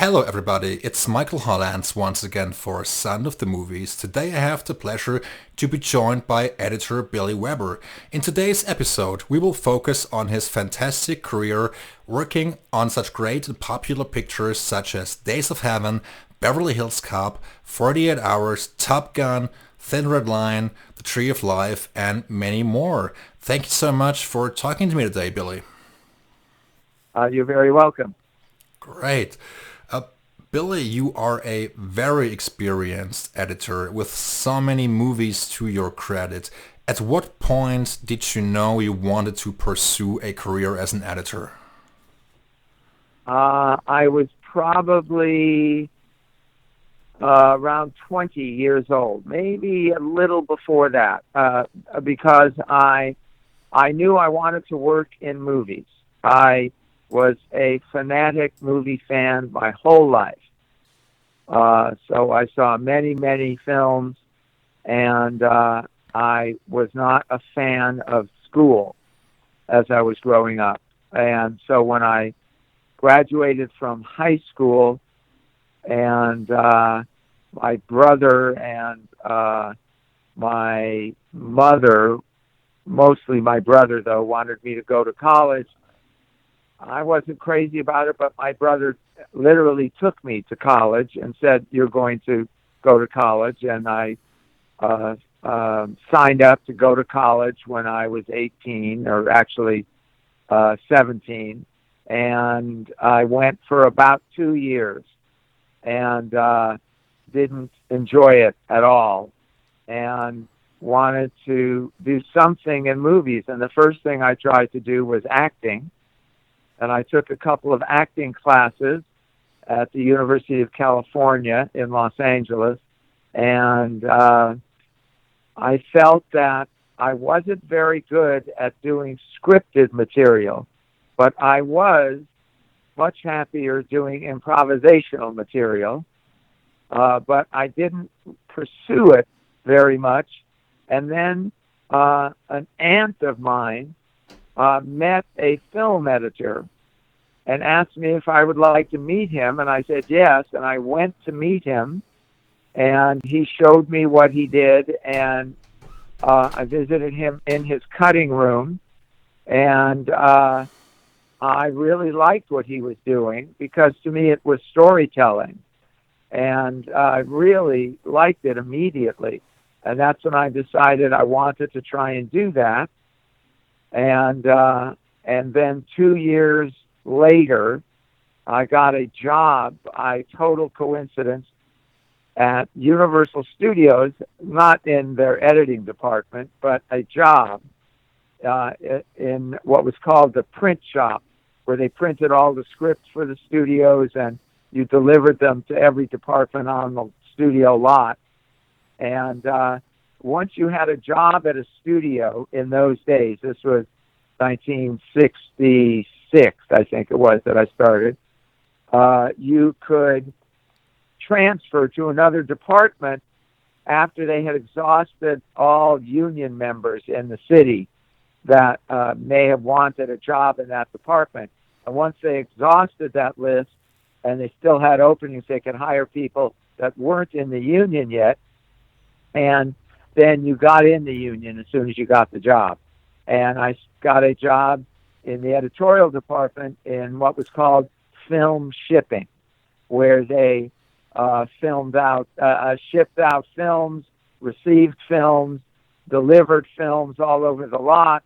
Hello, everybody. It's Michael Hollands once again for Sound of the Movies. Today I have the pleasure to be joined by editor Billy Weber. In today's episode, we will focus on his fantastic career working on such great and popular pictures such as Days of Heaven, Beverly Hills Cop, 48 Hours, Top Gun, Thin Red Line, The Tree of Life, and many more. Thank you so much for talking to me today, Billy. You're very welcome. Great. Billy, you are a very experienced editor with so many movies to your credit. At what point did you know you wanted to pursue a career as an editor? I was probably around 20 years old, maybe a little before that, because I knew I wanted to work in movies. I was a fanatic movie fan my whole life. So I saw many, many films, and I was not a fan of school as I was growing up. And so when I graduated from high school, and my brother and my mother, mostly my brother, though, wanted me to go to college. I wasn't crazy about it, but my brother literally took me to college and said, "You're going to go to college." And I signed up to go to college when I was 18, or actually 17. And I went for about 2 years and didn't enjoy it at all and wanted to do something in movies. And the first thing I tried to do was acting. And I took a couple of acting classes at the University of California in Los Angeles. And I felt that I wasn't very good at doing scripted material, but I was much happier doing improvisational material. But I didn't pursue it very much. And then an aunt of mine met a film editor and asked me if I would like to meet him. And I said yes. And I went to meet him, and he showed me what he did. And I visited him in his cutting room. And I really liked what he was doing because to me it was storytelling. And I really liked it immediately. And that's when I decided I wanted to try and do that. And then 2 years later, I got a job, by total coincidence, at Universal Studios, not in their editing department, but a job in what was called the print shop, where they printed all the scripts for the studios and you delivered them to every department on the studio lot. And once you had a job at a studio in those days, this was 1966, I think it was that I started, you could transfer to another department after they had exhausted all union members in the city that may have wanted a job in that department. And once they exhausted that list and they still had openings, they could hire people that weren't in the union yet. And then you got in the union as soon as you got the job. And I got a job in the editorial department in what was called film shipping, where they shipped out films, received films, delivered films all over the lot,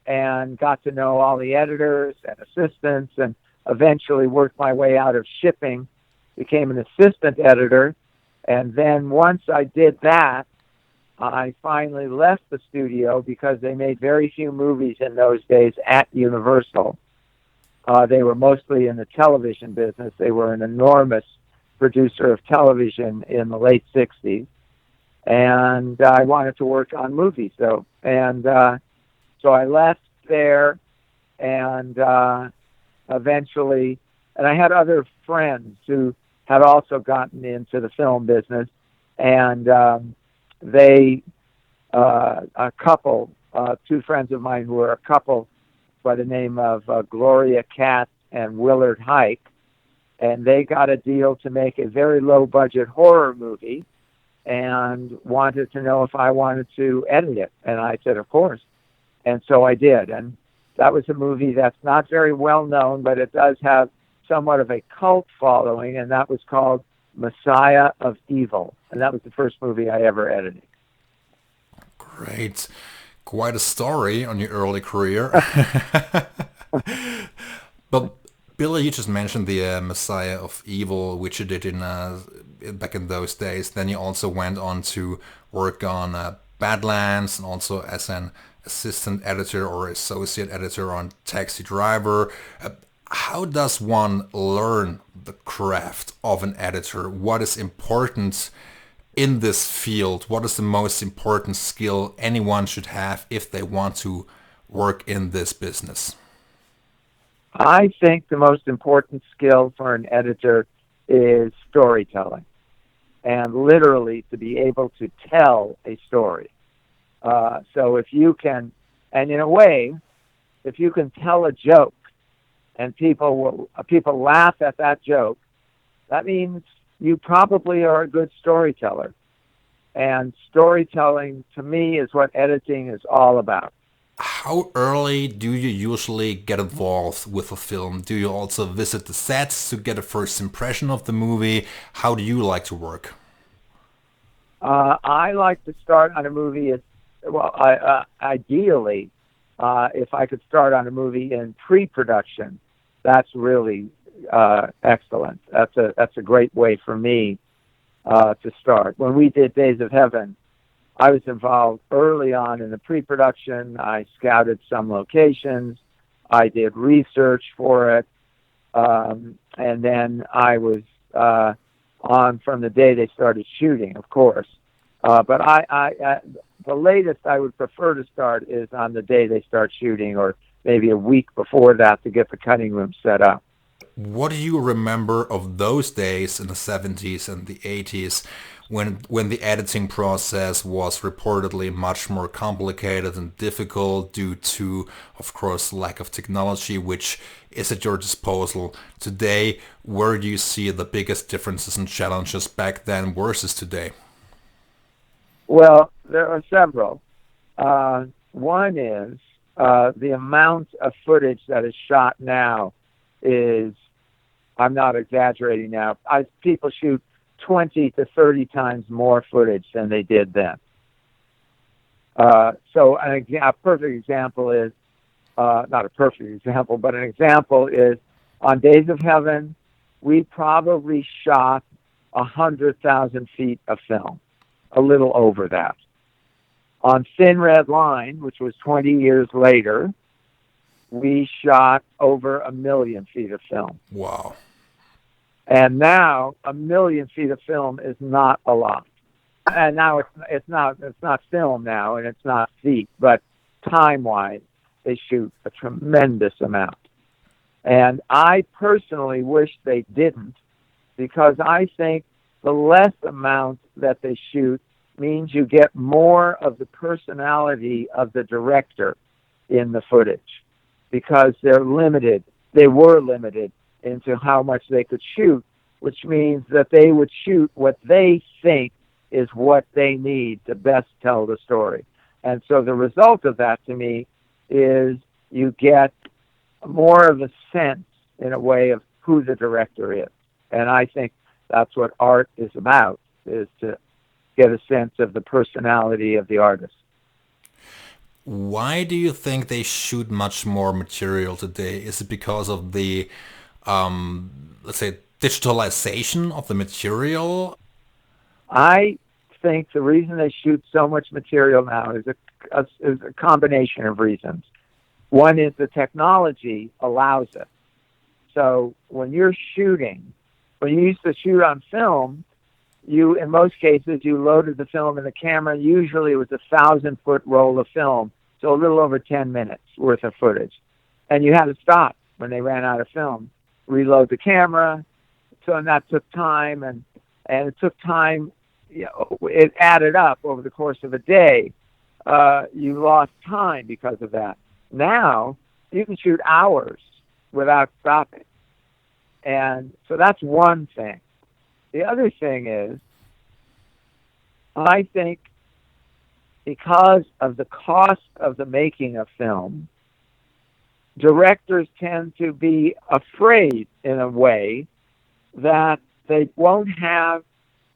and got to know all the editors and assistants, and eventually worked my way out of shipping, became an assistant editor. And then once I did that, I finally left the studio because they made very few movies in those days at Universal. They were mostly in the television business. They were an enormous producer of television in the late 60s. And I wanted to work on movies, though. And so I left there, and eventually, and I had other friends who had also gotten into the film business, and they, a couple, two friends of mine who were a couple by the name of Gloria Katz and Willard Hike, and they got a deal to make a very low-budget horror movie and wanted to know if I wanted to edit it. And I said, of course. And so I did. And that was a movie that's not very well known, but it does have somewhat of a cult following, and that was called Messiah of Evil. And that was the first movie I ever edited. Great. Quite a story on your early career. But Billy, you just mentioned the Messiah of Evil, which you did in back in those days. Then you also went on to work on Badlands, and also as an assistant editor or associate editor on Taxi Driver. How does one learn the craft of an editor? What is important in this field? What is the most important skill anyone should have if they want to work in this business? I think the most important skill for an editor is storytelling, and literally to be able to tell a story. So if you can, and in a way, if you can tell a joke and people laugh at that joke, that means you probably are a good storyteller. And storytelling, to me, is what editing is all about. How early do you usually get involved with a film? Do you also visit the sets to get a first impression of the movie? How do you like to work? I like to start on a movie ideally, if I could start on a movie in pre-production, that's really excellent. That's a great way for me to start. When we did Days of Heaven, I was involved early on in the pre-production. I scouted some locations. I did research for it. And then I was on from the day they started shooting, of course. But the latest I would prefer to start is on the day they start shooting, or maybe a week before that, to get the cutting room set up. What do you remember of those days in the 70s and the 80s when the editing process was reportedly much more complicated and difficult due to, of course, lack of technology, which is at your disposal today? Where do you see the biggest differences and challenges back then versus today? Well, there are several. One is the amount of footage that is shot now is, I'm not exaggerating now, people shoot 20 to 30 times more footage than they did then. So a perfect example is, not a perfect example, but an example is on Days of Heaven, we probably shot 100,000 feet of film, a little over that. On Thin Red Line, which was 20 years later, we shot over 1 million feet of film. Wow. And now 1 million feet of film is not a lot. And now it's not film now, and it's not feet, but time-wise, they shoot a tremendous amount. And I personally wish they didn't, because I think the less amount that they shoot means you get more of the personality of the director in the footage, because they were limited into how much they could shoot, which means that they would shoot what they think is what they need to best tell the story. And so the result of that, to me, is you get more of a sense, in a way, of who the director is. And I think that's what art is about, is to get a sense of the personality of the artist. Why do you think they shoot much more material today? Is it because of the, let's say, digitalization of the material? I think the reason they shoot so much material now is a combination of reasons. One is the technology allows it. So when you used to shoot on film, in most cases, you loaded the film in the camera. Usually it was 1,000-foot roll of film, so a little over 10 minutes worth of footage. And you had to stop when they ran out of film, reload the camera. So that took time, and it took time. It added up over the course of a day. You lost time because of that. Now you can shoot hours without stopping. And so that's one thing. The other thing is, I think because of the cost of the making of film, directors tend to be afraid in a way that they won't have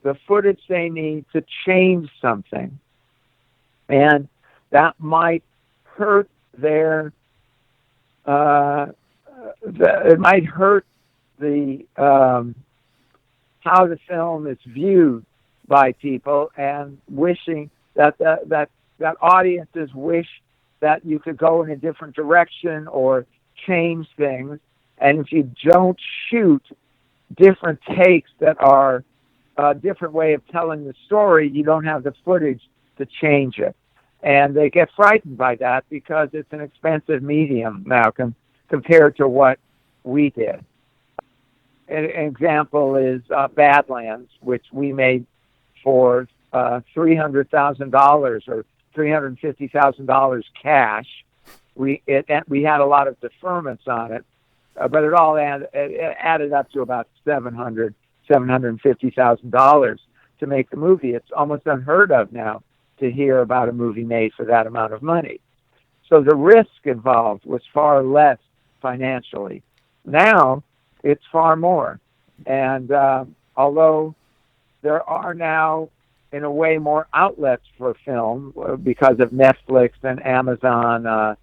the footage they need to change something. And that might hurt their, it might hurt the, how the film is viewed by people, and wishing that that audiences wish that you could go in a different direction or change things. And if you don't shoot different takes that are a different way of telling the story, you don't have the footage to change it. And they get frightened by that because it's an expensive medium now compared to what we did. An example is Badlands, which we made for $300,000 or $350,000 cash. We had a lot of deferments on it, but it all added up to about $750,000 to make the movie. It's almost unheard of now to hear about a movie made for that amount of money. So the risk involved was far less financially. Now it's far more. And although there are now, in a way, more outlets for film because of Netflix and Amazon,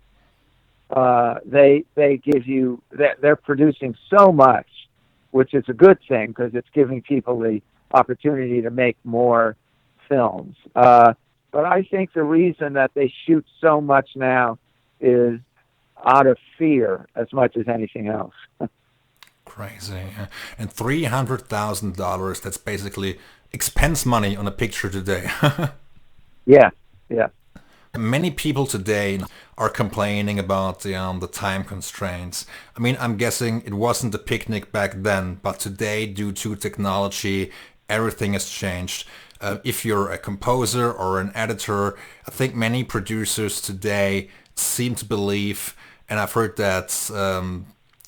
they give you, they're producing so much, which is a good thing because it's giving people the opportunity to make more films. But I think the reason that they shoot so much now is out of fear as much as anything else. Crazy. And $300,000, that's basically expense money on a picture today. Yeah, yeah. Many people today are complaining about the time constraints. I mean, I'm guessing it wasn't a picnic back then, but today, due to technology, everything has changed. If you're a composer or an editor, I think many producers today seem to believe, and I've heard that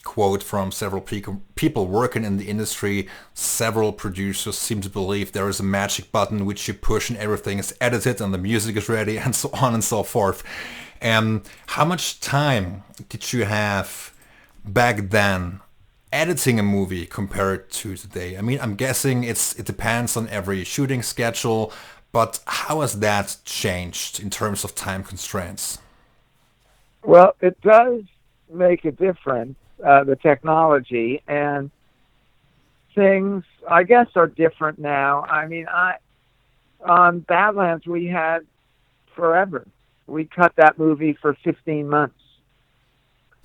quote from several people working in the industry, several producers seem to believe there is a magic button which you push and everything is edited and the music is ready and so on and so forth. How much time did you have back then editing a movie compared to today? I mean, I'm guessing it depends on every shooting schedule, but how has that changed in terms of time constraints? Well, it does make a difference, the technology, and things, I guess, are different now. I mean, on Badlands, we had forever. We cut that movie for 15 months.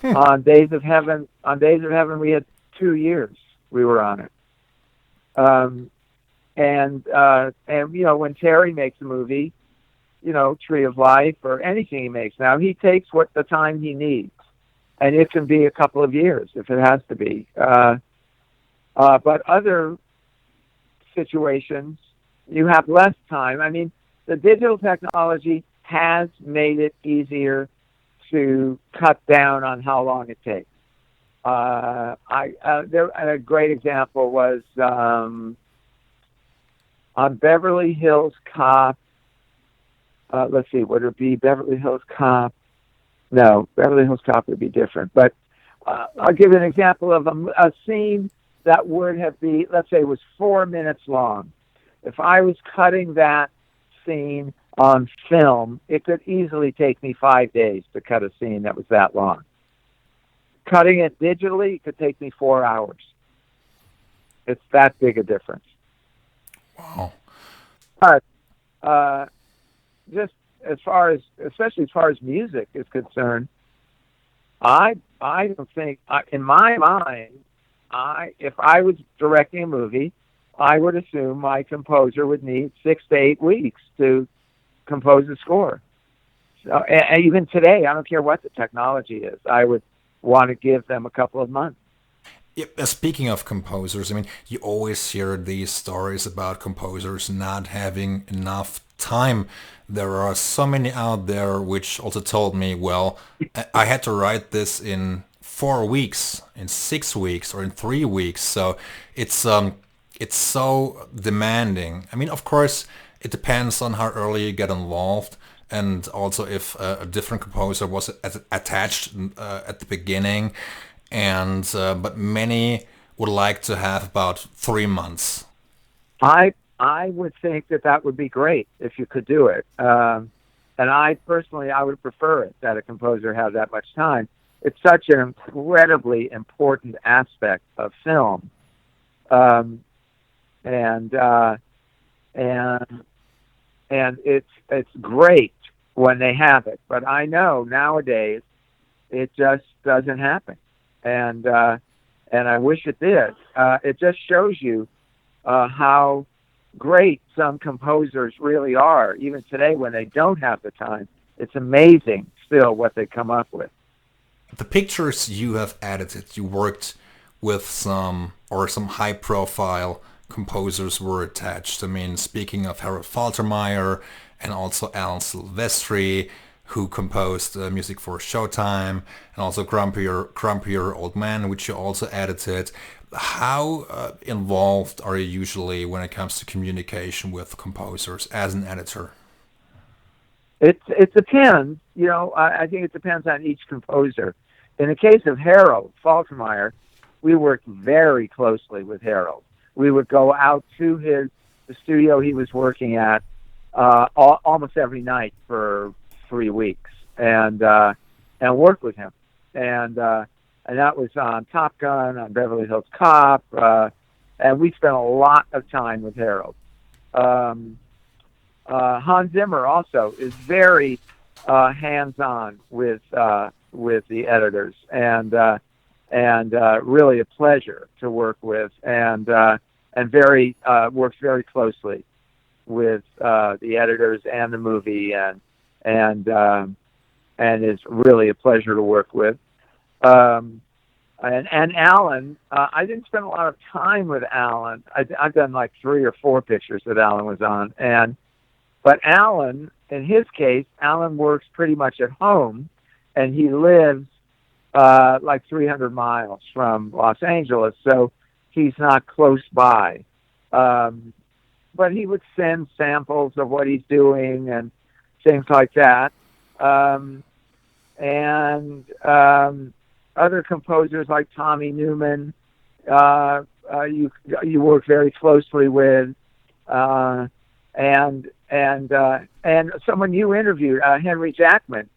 On Days of Heaven, we had 2 years. We were on it. And you know, when Terry makes a movie, you know, Tree of Life or anything he makes now, he takes what the time he needs, and it can be a couple of years if it has to be. But other situations, you have less time. I mean, the digital technology has made it easier to cut down on how long it takes. A great example was on Beverly Hills Cop. Let's see, would it be Beverly Hills Cop? No, Beverly Hills Cop would be different. But I'll give you an example of a scene that would have been, let's say it was 4 minutes long. If I was cutting that scene on film, it could easily take me 5 days to cut a scene that was that long. Cutting it digitally, it could take me 4 hours. It's that big a difference. Wow. But just especially as far as music is concerned, I don't think, in my mind, if I was directing a movie, I would assume my composer would need 6 to 8 weeks to compose a score. So, and even today, I don't care what the technology is, I would want to give them a couple of months. Yeah, speaking of composers, I mean, you always hear these stories about composers not having enough time. There are so many out there which also told me, well, I had to write this in 4 weeks, in 6 weeks, or in 3 weeks. So it's so demanding. I mean, of course, it depends on how early you get involved, and also if a different composer was attached at the beginning. And but many would like to have about 3 months. I would think that would be great if you could do it. And I personally, I would prefer it that a composer have that much time. It's such an incredibly important aspect of film, um, and and it's great when they have it. But I know nowadays it just doesn't happen, and I wish it did. It just shows you how great some composers really are. Even today, when they don't have the time, it's amazing still what they come up with. The pictures you have edited, you worked with some high-profile composers were attached. I mean, speaking of Harold Faltermeyer and also Alan Silvestri, who composed music for Showtime, and also Grumpier Old Man, which you also edited. How involved are you usually when it comes to communication with composers as an editor? It depends. I think it depends on each composer. In the case of Harold Faltermeyer, we worked very closely with Harold. We would go out to the studio he was working at almost every night for 3 weeks and work with him. And that was on Top Gun, on Beverly Hills Cop, and we spent a lot of time with Harold. Hans Zimmer also is very hands-on with the editors, and really a pleasure to work with, and very works very closely with the editors and the movie, and is really a pleasure to work with. And Alan, I didn't spend a lot of time with Alan. I've done like 3 or 4 pictures that Alan was on, but Alan, in his case, Alan works pretty much at home, and he lives like 300 miles from Los Angeles, so he's not close by. But he would send samples of what he's doing and things like that. And other composers like Tommy Newman, you work very closely with, and someone you interviewed, Henry Jackman.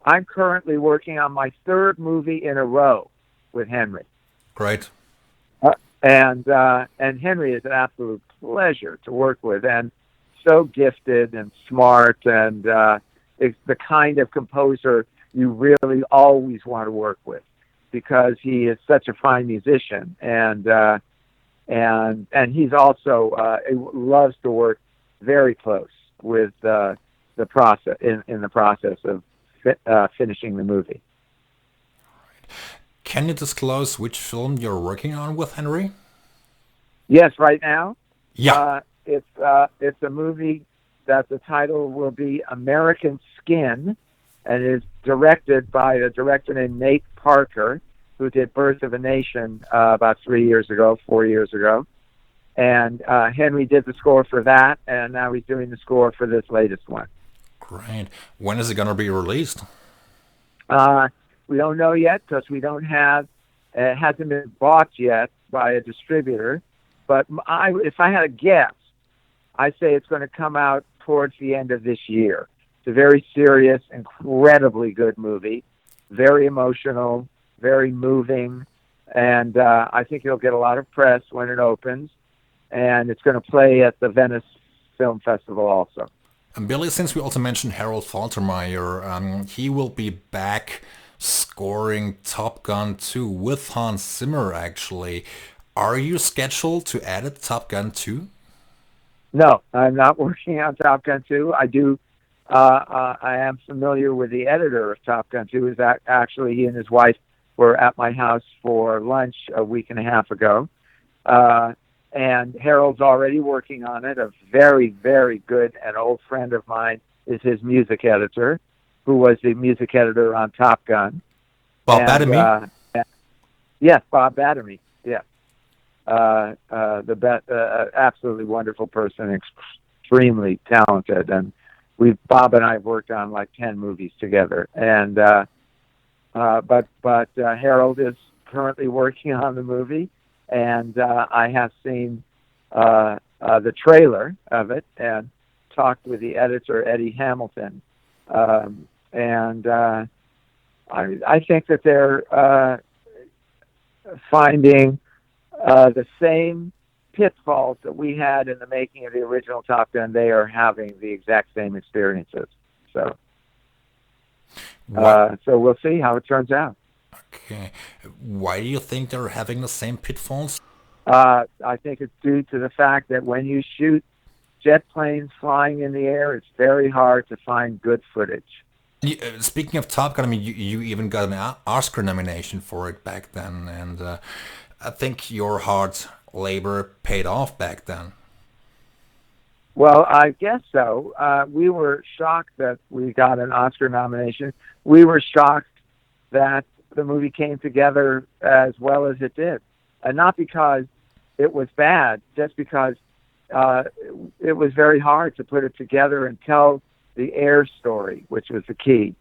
I'm currently working on my 3rd movie in a row with Henry. Great. And Henry is an absolute pleasure to work with, and so gifted and smart, and it's the kind of composer you really always want to work with, because he is such a fine musician, and he's also loves to work very close with the process in the process of finishing the movie. Can you disclose which film you're working on with Henry? Yes, right now. Yeah. It's a movie that the title will be American Skin, and is directed by a director named Nate Parker, who did Birth of a Nation about 4 years ago. And Henry did the score for that, and now he's doing the score for this latest one. Great. When is it going to be released? We don't know yet, because we don't have, it hasn't been bought yet by a distributor. But if I had a guess, I say it's going to come out towards the end of this year. It's a very serious, incredibly good movie, very emotional, very moving, and I think it'll get a lot of press when it opens, and it's going to play at the Venice Film Festival also. And Billy, since we also mentioned Harold Faltermeyer, he will be back scoring Top Gun 2 with Hans Zimmer, actually. Are you scheduled to edit Top Gun 2? No, I'm not working on Top Gun 2. I do. I am familiar with the editor of Top Gun 2. Is that actually he and his wife were at my house for lunch a week and a half ago. And Harold's already working on it. A very, very good and old friend of mine is his music editor, who was the music editor on Top Gun. Bob Badamy? Yes, Bob Battery. Yes, absolutely wonderful person, extremely talented, and Bob and I have worked on like 10 movies together, and but Harold is currently working on the movie, and I have seen the trailer of it and talked with the editor Eddie Hamilton, and I think that they're finding the same pitfalls that we had in the making of the original Top Gun. They are having the exact same experiences. So, so we'll see how it turns out. Okay. Why do you think they're having the same pitfalls? I think it's due to the fact that when you shoot jet planes flying in the air, it's very hard to find good footage. Speaking of Top Gun, I mean, you even got an Oscar nomination for it back then, and I think your hard labor paid off back then. Well, I guess so. We were shocked that we got an Oscar nomination. We were shocked that the movie came together as well as it did. And not because it was bad, just because it was very hard to put it together and tell the air story, which was the key,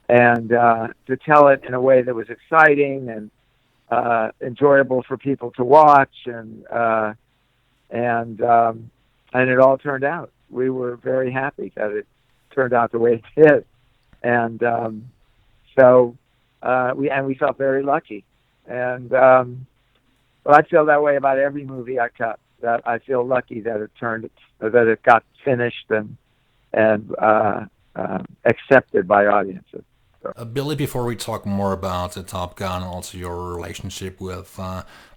and to tell it in a way that was exciting and enjoyable for people to watch, and it all turned out. We were very happy that it turned out the way it did, and so we felt very lucky, and but I feel that way about every movie I cut. That I feel lucky that it got finished and accepted by audiences. So. Billy, before we talk more about the Top Gun, also your relationship with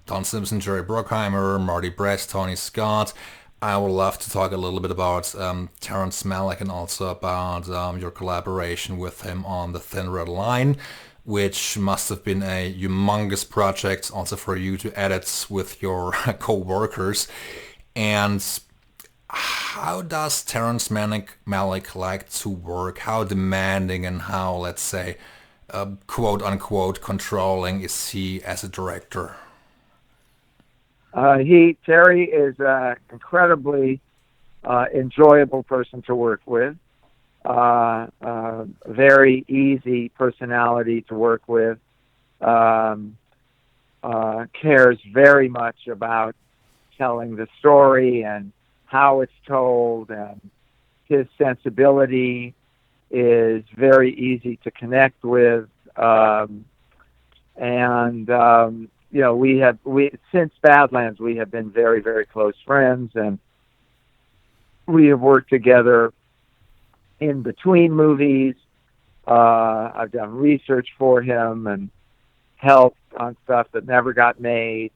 Don Simpson, Jerry Bruckheimer, Marty Brest, Tony Scott, I would love to talk a little bit about Terrence Malick and also about your collaboration with him on The Thin Red Line, which must have been a humongous project also for you to edit with your co-workers. And how does Terrence Malick like to work? How demanding and how, let's say, quote-unquote controlling is he as a director? Terry is an incredibly enjoyable person to work with. Very easy personality to work with. Cares very much about telling the story and how it's told, and his sensibility is very easy to connect with. You know, we since Badlands we have been very, very close friends, and we have worked together in between movies. I've done research for him and helped on stuff that never got made.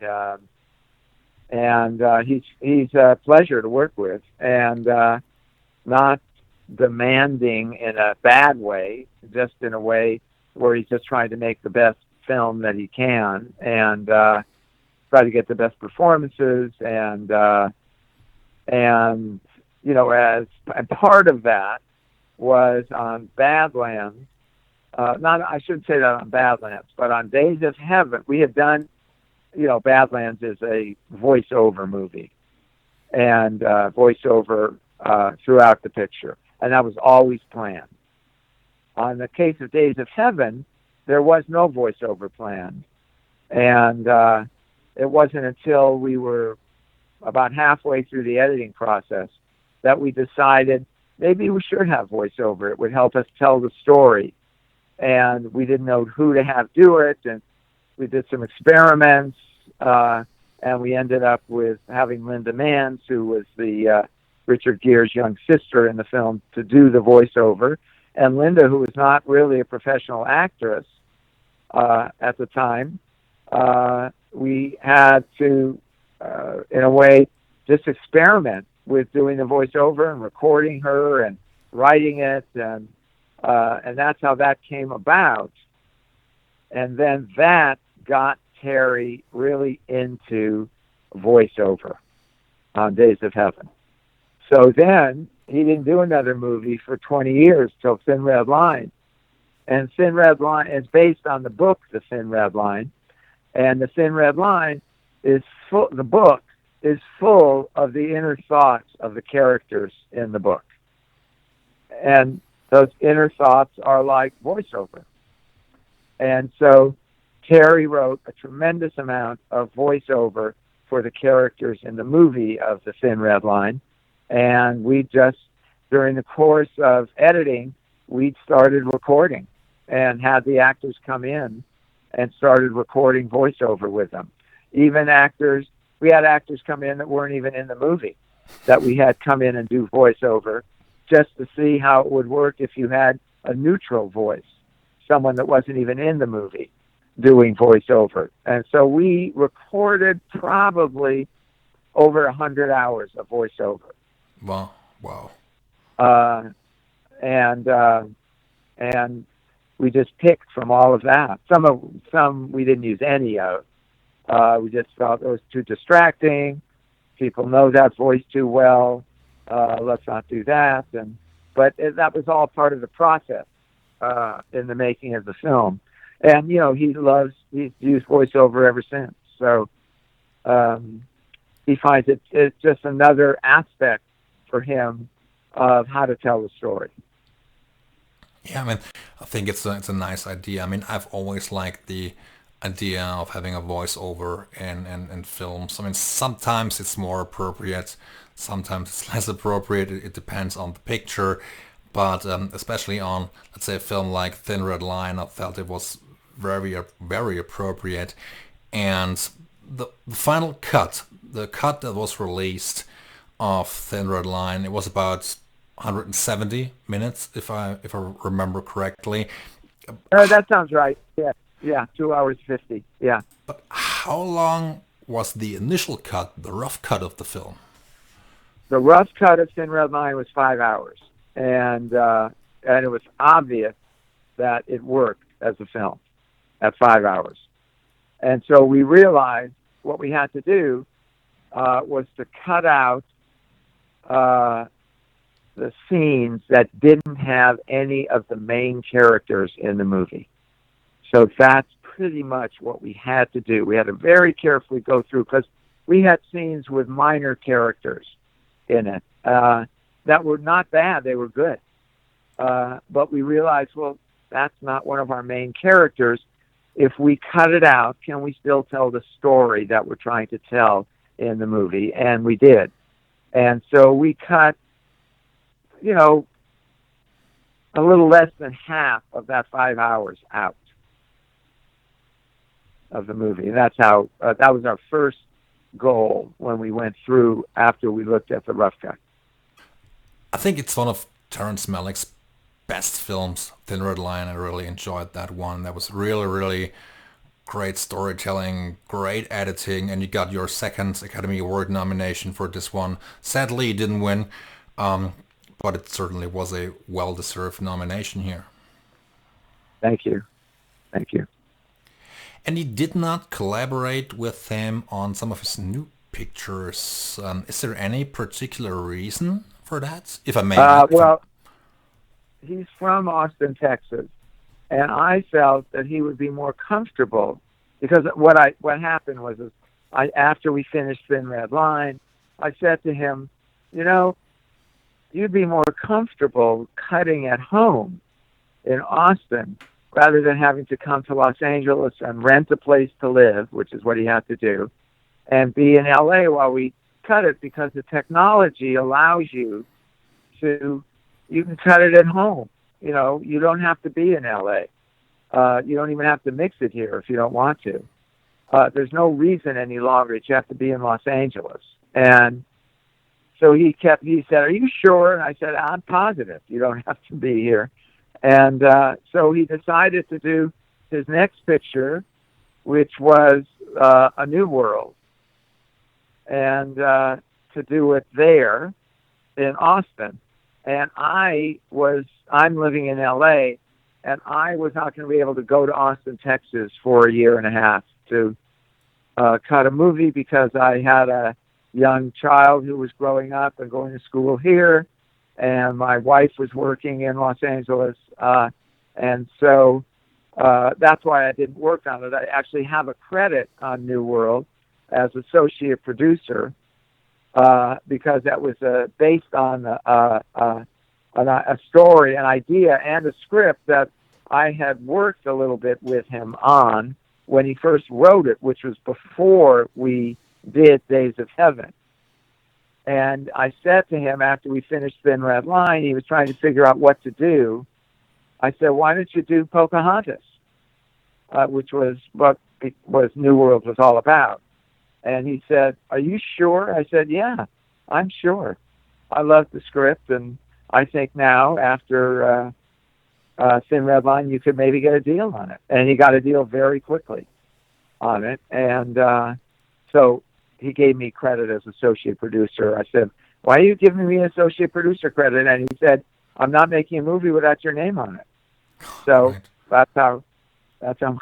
And he's a pleasure to work with, and not demanding in a bad way, just in a way where he's just trying to make the best film that he can, and try to get the best performances, and you know, and part of that was on Badlands. I shouldn't say that on Badlands, but on Days of Heaven, we have done. You know, Badlands is a voiceover movie, and voiceover throughout the picture, and that was always planned. On the case of Days of Heaven, there was no voiceover planned, and it wasn't until we were about halfway through the editing process that we decided maybe we should have voiceover. It would help us tell the story, and we didn't know who to have do it, and we did some experiments, and we ended up with having Linda Manns, who was the Richard Gere's young sister in the film, to do the voiceover. And Linda, who was not really a professional actress at the time, we had to, in a way, just experiment with doing the voiceover and recording her and writing it, and that's how that came about. And then that got Terry really into voiceover on Days of Heaven. So then he didn't do another movie for 20 years till Thin Red Line. And Thin Red Line is based on the book, The Thin Red Line. And The Thin Red Line is full. The book is full of the inner thoughts of the characters in the book, and those inner thoughts are like voiceover. And so Terry wrote a tremendous amount of voiceover for the characters in the movie of The Thin Red Line. And we just, during the course of editing, we started recording and had the actors come in and started recording voiceover with them. Even actors, we had actors come in that weren't even in the movie that we had come in and do voiceover just to see how it would work if you had a neutral voice, someone that wasn't even in the movie doing voiceover. And so we recorded probably over 100 hours of voiceover. Wow. Wow. And we just picked from all of that. Some we didn't use any of. We just felt it was too distracting. People know that voice too well. Let's not do that. But that was all part of the process in the making of the film. And he's used voiceover ever since. So he finds it's just another aspect for him of how to tell the story. Yeah, I mean, I think it's a nice idea. I mean, I've always liked the idea of having a voiceover in films. I mean, sometimes it's more appropriate, sometimes it's less appropriate. It depends on the picture. But especially on, let's say, a film like Thin Red Line, I felt it was very, very appropriate. And the final cut, the cut that was released of Thin Red Line, it was about 170 minutes, if I remember correctly. That sounds right. Yeah, 2 hours 50. Yeah. But how long was the initial cut, the rough cut of the film? The rough cut of Thin Red Line was 5 hours, and it was obvious that it worked as a film at 5 hours. And so we realized what we had to do was to cut out the scenes that didn't have any of the main characters in the movie. So that's pretty much what we had to do. We had to very carefully go through, because we had scenes with minor characters in it that were not bad. They were good. But we realized, well, that's not one of our main characters. If we cut it out, can we still tell the story that we're trying to tell in the movie? And we did. And so we cut, a little less than half of that 5 hours out of the movie. And that's how, that was our first goal when we went through after we looked at the rough cut. I think it's one of Terrence Malick's best films, Thin Red Line. I really enjoyed that one. That was really, really great storytelling, great editing, and you got your second Academy Award nomination for this one. Sadly, you didn't win, but it certainly was a well-deserved nomination here. Thank you. Thank you. And you did not collaborate with him on some of his new pictures. Is there any particular reason for that, if I may? Well, he's from Austin, Texas, and I felt that he would be more comfortable, because what happened was after we finished Thin Red Line, I said to him, you'd be more comfortable cutting at home in Austin rather than having to come to Los Angeles and rent a place to live, which is what he had to do, and be in LA while we cut it, because the technology allows you can cut it at home. You don't have to be in LA. You don't even have to mix it here if you don't want to. There's no reason any longer that you have to be in Los Angeles. And so he said, "Are you sure?" And I said, "I'm positive. You don't have to be here." And so he decided to do his next picture, which was A New World, and to do it there in Austin. And I'm living in LA, and I was not going to be able to go to Austin, Texas for a year and a half to cut a movie, because I had a young child who was growing up and going to school here, and my wife was working in Los Angeles. And so That's why I didn't work on it. I actually have a credit on New World as associate producer because that was based on a story, an idea, and a script that I had worked a little bit with him on when he first wrote it, which was before we did Days of Heaven. And I said to him after we finished Thin Red Line, he was trying to figure out what to do. I said, why don't you do Pocahontas, which was what New World was all about. And he said, are you sure? I said, yeah, I'm sure. I love the script, and I think now, after Thin Red Line, you could maybe get a deal on it. And he got a deal very quickly on it. And so he gave me credit as associate producer. I said, why are you giving me associate producer credit? And he said, I'm not making a movie without your name on it. So right. that's how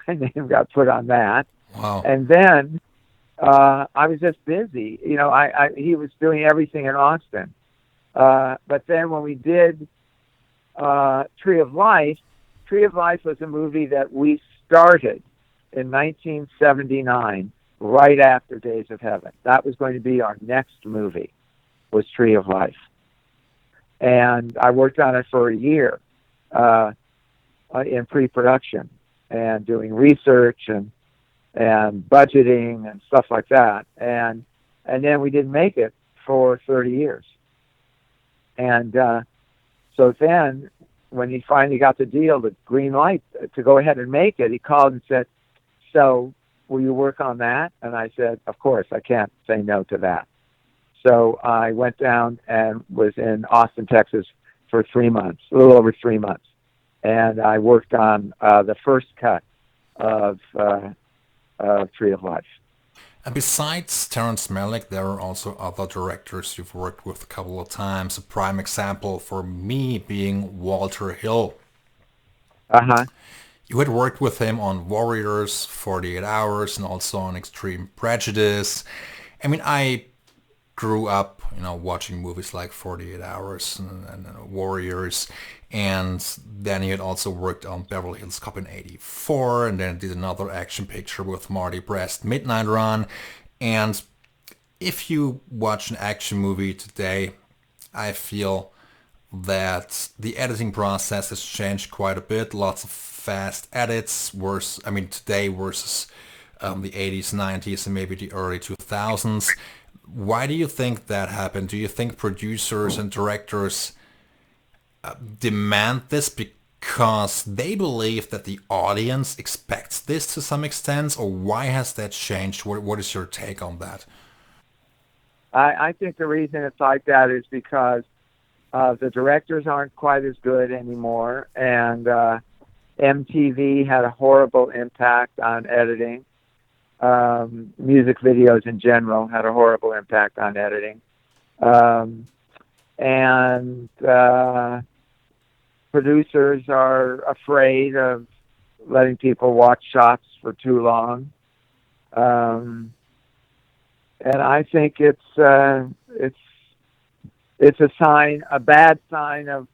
my name got put on that. Wow. And then I was just busy. You know, he was doing everything in Austin. But then when we did Tree of Life was a movie that we started in 1979, right after Days of Heaven. That was going to be our next movie, was Tree of Life. And I worked on it for a year in pre-production and doing research and budgeting and stuff like that. And then we didn't make it for 30 years. And so then when he finally got the deal, the green light to go ahead and make it, he called and said, so will you work on that? And I said, of course, I can't say no to that. So I went down and was in Austin, Texas for 3 months, a little over 3 months. And I worked on the first cut of Tree of Life. And besides Terrence Malick, there are also other directors you've worked with a couple of times. A prime example for me being Walter Hill. Uh-huh. You had worked with him on Warriors, 48 Hours, and also on Extreme Prejudice. I mean, I grew up, watching movies like 48 Hours and Warriors. And then he had also worked on Beverly Hills Cop in '84, and then did another action picture with Marty Brest, Midnight Run. And if you watch an action movie today, I feel that the editing process has changed quite a bit. Lots of fast edits, today versus the 80s, 90s, and maybe the early 2000s. Why do you think that happened? Do you think producers and directors demand this because they believe that the audience expects this to some extent, or why has that changed? What is your take on that? I think the reason it's like that is because the directors aren't quite as good anymore, and MTV had a horrible impact on editing. Music videos in general had a horrible impact on editing. And producers are afraid of letting people watch shots for too long. And I think it's a sign, a bad sign of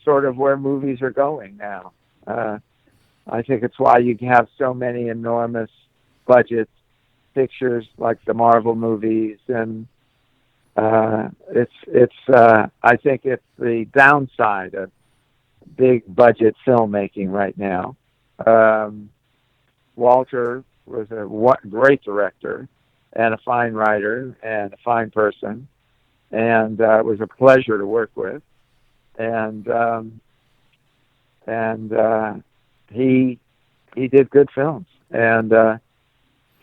sort of where movies are going now. I think it's why you have so many enormous budget pictures like the Marvel movies, and I think it's the downside of big budget filmmaking right now. Walter was a great director and a fine writer and a fine person, and it was a pleasure to work with. And he did good films. And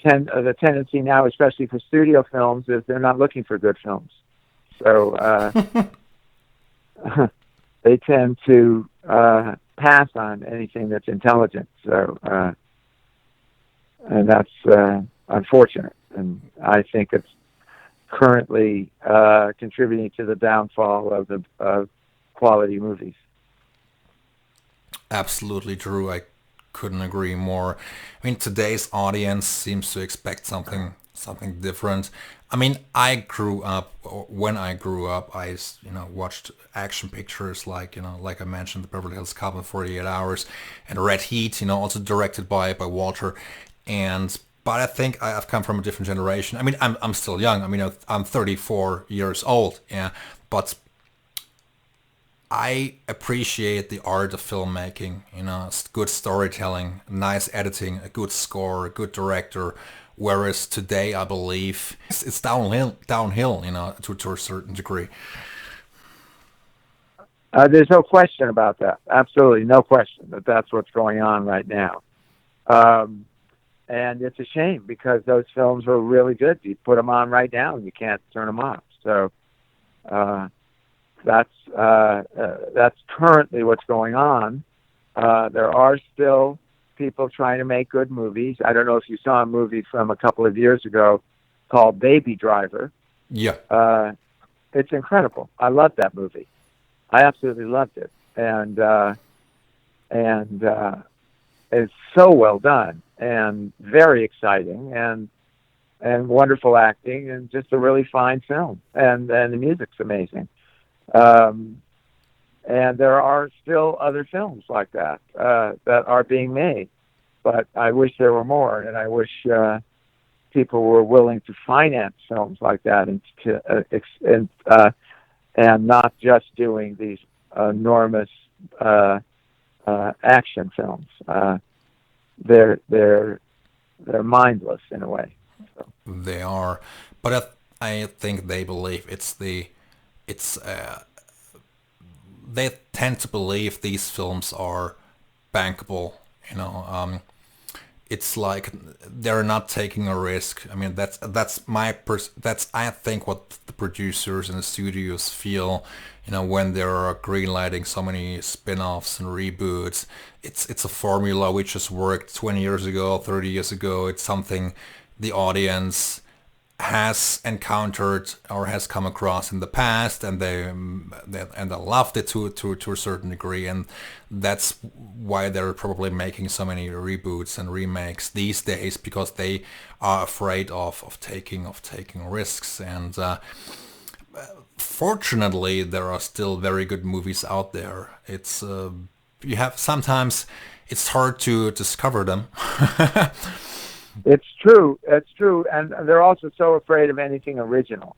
the tendency now, especially for studio films, is they're not looking for good films. So they tend to pass on anything that's intelligent. So, and that's unfortunate. And I think it's currently contributing to the downfall of quality movies. Absolutely true. I couldn't agree more. I mean, today's audience seems to expect something different. I mean, I grew up. When I grew up, watched action pictures like like I mentioned, the Beverly Hills Cop in 48 Hours, and Red Heat. Also directed by Walter, and but I think I've come from a different generation. I mean, I'm still young. I mean, I'm 34 years old. Yeah, but I appreciate the art of filmmaking, good storytelling, nice editing, a good score, a good director. Whereas today, I believe it's downhill, to a certain degree. There's no question about that. Absolutely no question that that's what's going on right now. Um, and it's a shame because those films are really good. You put them on right now and you can't turn them off. So uh, that's currently what's going on. There are still people trying to make good movies. I don't know if you saw a movie from a couple of years ago called Baby Driver. Yeah. It's incredible. I loved that movie. I absolutely loved it, and it's so well done and very exciting and wonderful acting and just a really fine film and the music's amazing. Um, and there are still other films like that that are being made, but I wish there were more, and I wish people were willing to finance films like that and not just doing these enormous action films. They're mindless in a way. So. They are, but I think they believe it's they tend to believe these films are bankable. It's like they're not taking a risk. I mean, that's I think what the producers and the studios feel. When they're greenlighting so many spin-offs and reboots, it's a formula which has worked 20 years ago, 30 years ago. It's something the audience has encountered or has come across in the past, and they loved it to a certain degree, and that's why they're probably making so many reboots and remakes these days, because they are afraid of taking risks. And fortunately, there are still very good movies out there. It's you have sometimes it's hard to discover them. It's true. It's true, and they're also so afraid of anything original.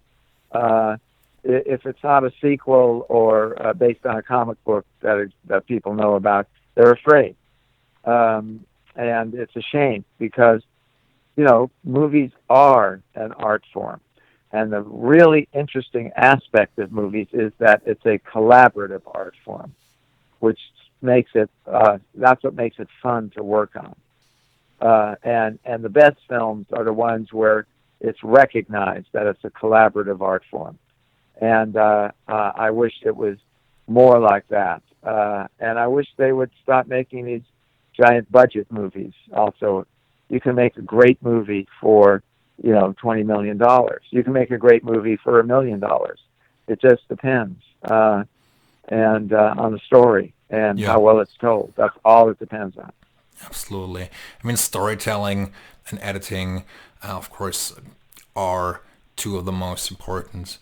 If it's not a sequel or based on a comic book that people know about, they're afraid, and it's a shame because movies are an art form, and the really interesting aspect of movies is that it's a collaborative art form, which makes it that's what makes it fun to work on. And the best films are the ones where it's recognized that it's a collaborative art form. And I wish it was more like that. And I wish they would stop making these giant budget movies. Also, you can make a great movie for $20 million. You can make a great movie for $1 million. It just depends and on the story and how well it's told. That's all it depends on. Absolutely. I mean, storytelling and editing, of course, are two of the most important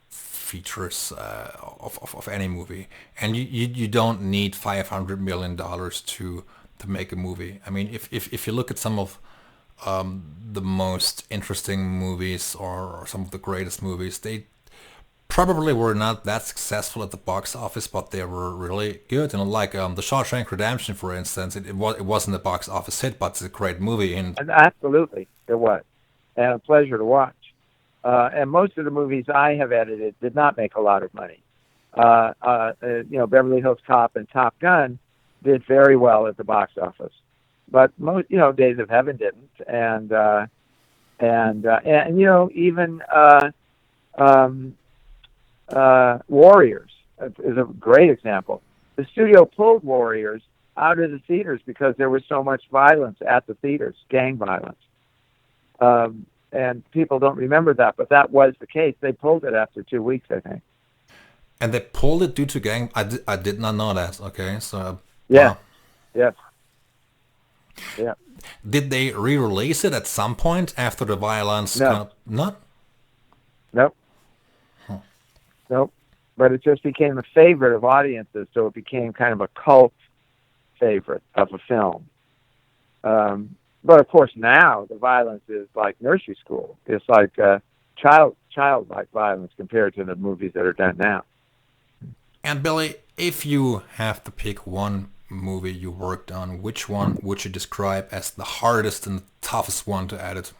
features of any movie. And you don't need $500 million to make a movie. I mean, if you look at some of the most interesting movies or some of the greatest movies, they probably were not that successful at the box office, but they were really good. Like The Shawshank Redemption, for instance, it wasn't a box office hit, but it's a great movie. And absolutely, it was, and a pleasure to watch. And most of the movies I have edited did not make a lot of money. Beverly Hills Cop and Top Gun did very well at the box office, but most, Days of Heaven didn't, and even. Warriors is a great example. The studio pulled Warriors out of the theaters because there was so much violence at the theaters, gang violence. And people don't remember that, but that was the case. They pulled it after 2 weeks, I think. And they pulled it due to gang? I did not know that. Okay, so... Yeah, wow. yes. Yeah. Did they re-release it at some point after the violence? No. Not? Nope. Nope. But it just became a favorite of audiences, so it became kind of a cult favorite of a film. But of course, now the violence is like nursery school. It's like childlike violence compared to the movies that are done now. And Billy, if you have to pick one movie you worked on, which one would you describe as the hardest and toughest one to edit?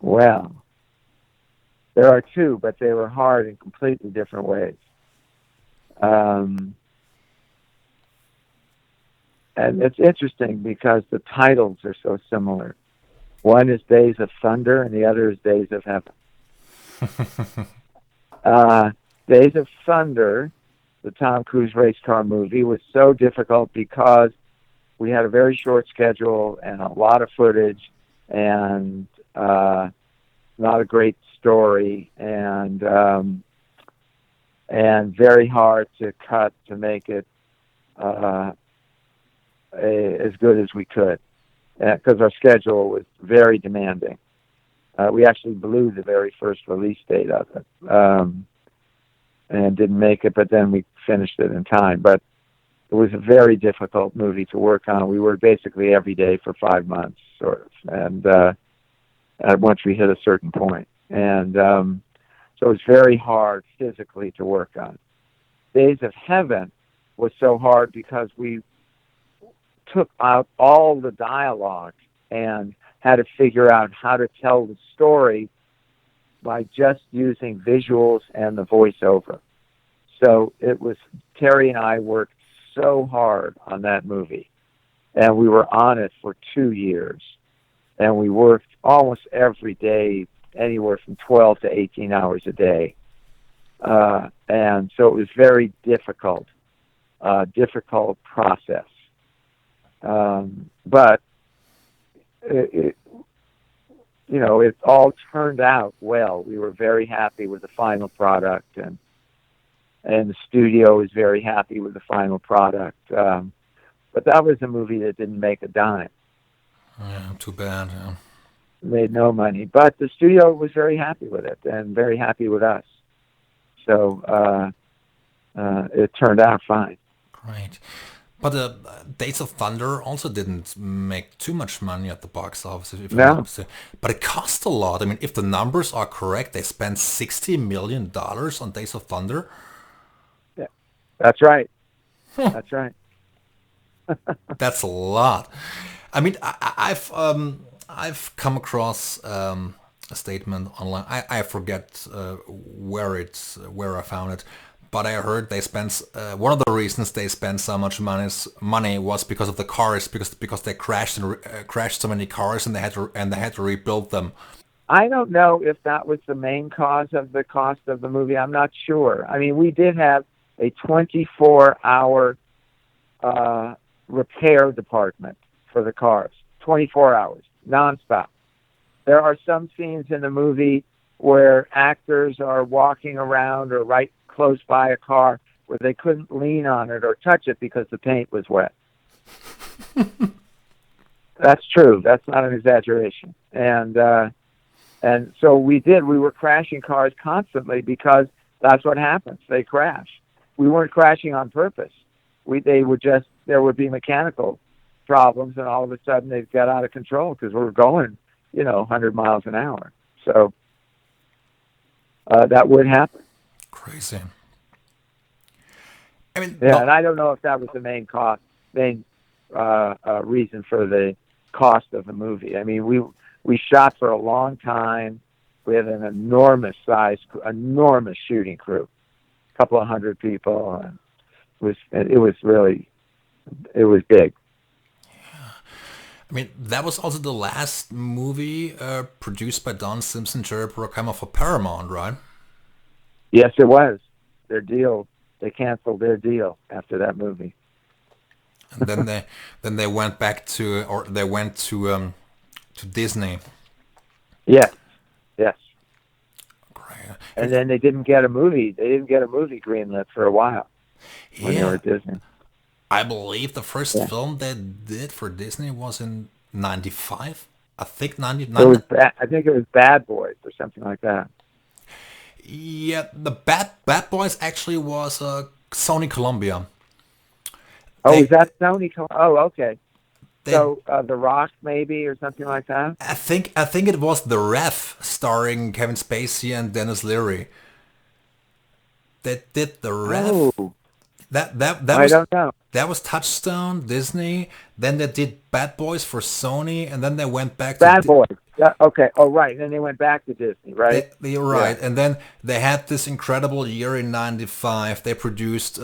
Well, there are two, but they were hard in completely different ways. And it's interesting because the titles are so similar. One is Days of Thunder, and the other is Days of Heaven. Days of Thunder, the Tom Cruise race car movie, was so difficult because we had a very short schedule and a lot of footage and not a great story and very hard to cut to make it as good as we could, because our schedule was very demanding. We actually blew the very first release date of it and didn't make it, but then we finished it in time. But it was a very difficult movie to work on. We worked basically every day for 5 months, sort of, and once we hit a certain point. And so it was very hard physically to work on. Days of Heaven was so hard because we took out all the dialogue and had to figure out how to tell the story by just using visuals and the voiceover. So it was, Terry and I worked so hard on that movie, and we were on it for 2 years, and we worked almost every day, anywhere from 12 to 18 hours a day. And so it was very difficult process. But it all turned out well. We were very happy with the final product, and the studio was very happy with the final product. But that was a movie that didn't make a dime. Yeah, too bad. Yeah. Made no money, but the studio was very happy with it and very happy with us. So it turned out fine. Great. But Days of Thunder also didn't make too much money at the box office, if I'm not mistaken. But it cost a lot. I mean, if the numbers are correct, they spent $60 million on Days of Thunder. Yeah, that's right. That's right. That's a lot. I mean, I've come across a statement online. I forget where I found it. But I heard they spent one of the reasons they spent so much money was because of the cars, because they crashed so many cars and they had to rebuild them. I don't know if that was the main cause of the cost of the movie. I'm not sure. I mean, we did have a 24-hour repair department for the cars, 24 hours, nonstop. There are some scenes in the movie where actors are walking around or right close by a car where they couldn't lean on it or touch it because the paint was wet. That's true. That's not an exaggeration. And so we were crashing cars constantly because that's what happens. They crash. We weren't crashing on purpose. There would be mechanical problems, and all of a sudden they'd get out of control because we were going, 100 miles an hour. So that would happen. Crazy. I mean, yeah, and I don't know if that was the main reason for the cost of the movie. I mean, we shot for a long time. We had an enormous shooting crew, a couple of hundred people. It was big. Yeah. I mean, that was also the last movie produced by Don Simpson, Jerry Bruckheimer for Paramount, right? Yes, it was. They canceled their deal after that movie. And then they went back to Disney. Yes. Great. And then they didn't get a movie. They didn't get a movie greenlit for a while when they were at Disney. I believe the first Yeah, film they did for Disney was in '95. I think it was. 99. I think it was Bad Boys or something like that. Yeah, the Bad Boys actually was Sony Columbia. Oh, was They, that Sony? Oh, okay. they, So The Rock maybe or something like that. I think it was The Ref, starring Kevin Spacey and Dennis Leary. They did The Ref. Oh, That I was don't know. Touchstone Disney. Then they did Bad Boys for Sony, and then they went back to Bad Boys. Yeah, okay. Oh, right. And then they went back to Disney, right? You're Yeah. right. And then they had this incredible year in '95. They produced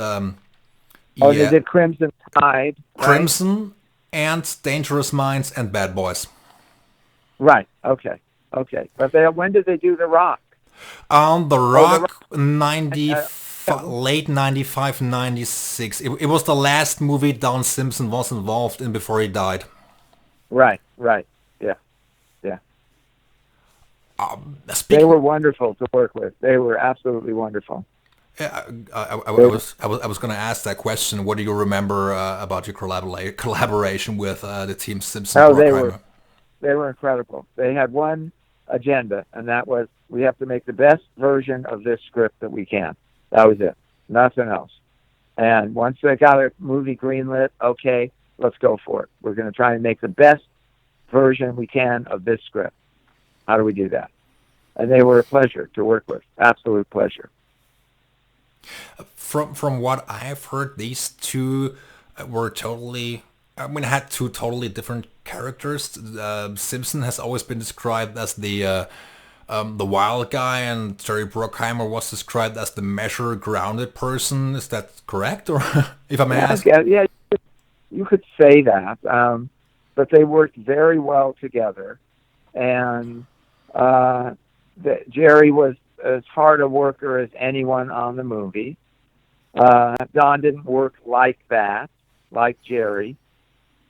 Oh, and they yeah, did Crimson Tide, right? Crimson and Dangerous Minds and Bad Boys. Right. Okay. Okay. But when did they do The Rock? On The Oh, The Rock. Rock, 95, Yeah, late 95, 96. It was the last movie Don Simpson was involved in before he died. right. Right. Yeah. Yeah. They Speaking, were wonderful to work with. They were absolutely wonderful. I They were, was going to ask that question. What do you remember about your collaboration with the team Simpson oh, they were Bruckheimer? they were incredible. They had one agenda, and that was we have to make the best version of this script that we can. That was it. Nothing else. And once they got a movie greenlit, okay, let's go for it. We're going to try and make the best version we can of this script. How do we do that? And they were a pleasure to work with. Absolute pleasure. From what I've heard, these two were totally. I mean, had two totally different characters. Simpson has always been described as the wild guy, and Jerry Bruckheimer was described as the measure grounded person. Is that correct, or if I may Yeah, ask? yeah, you could say that. But they worked very well together. And Jerry was as hard a worker as anyone on the movie. Don didn't work like that, like Jerry.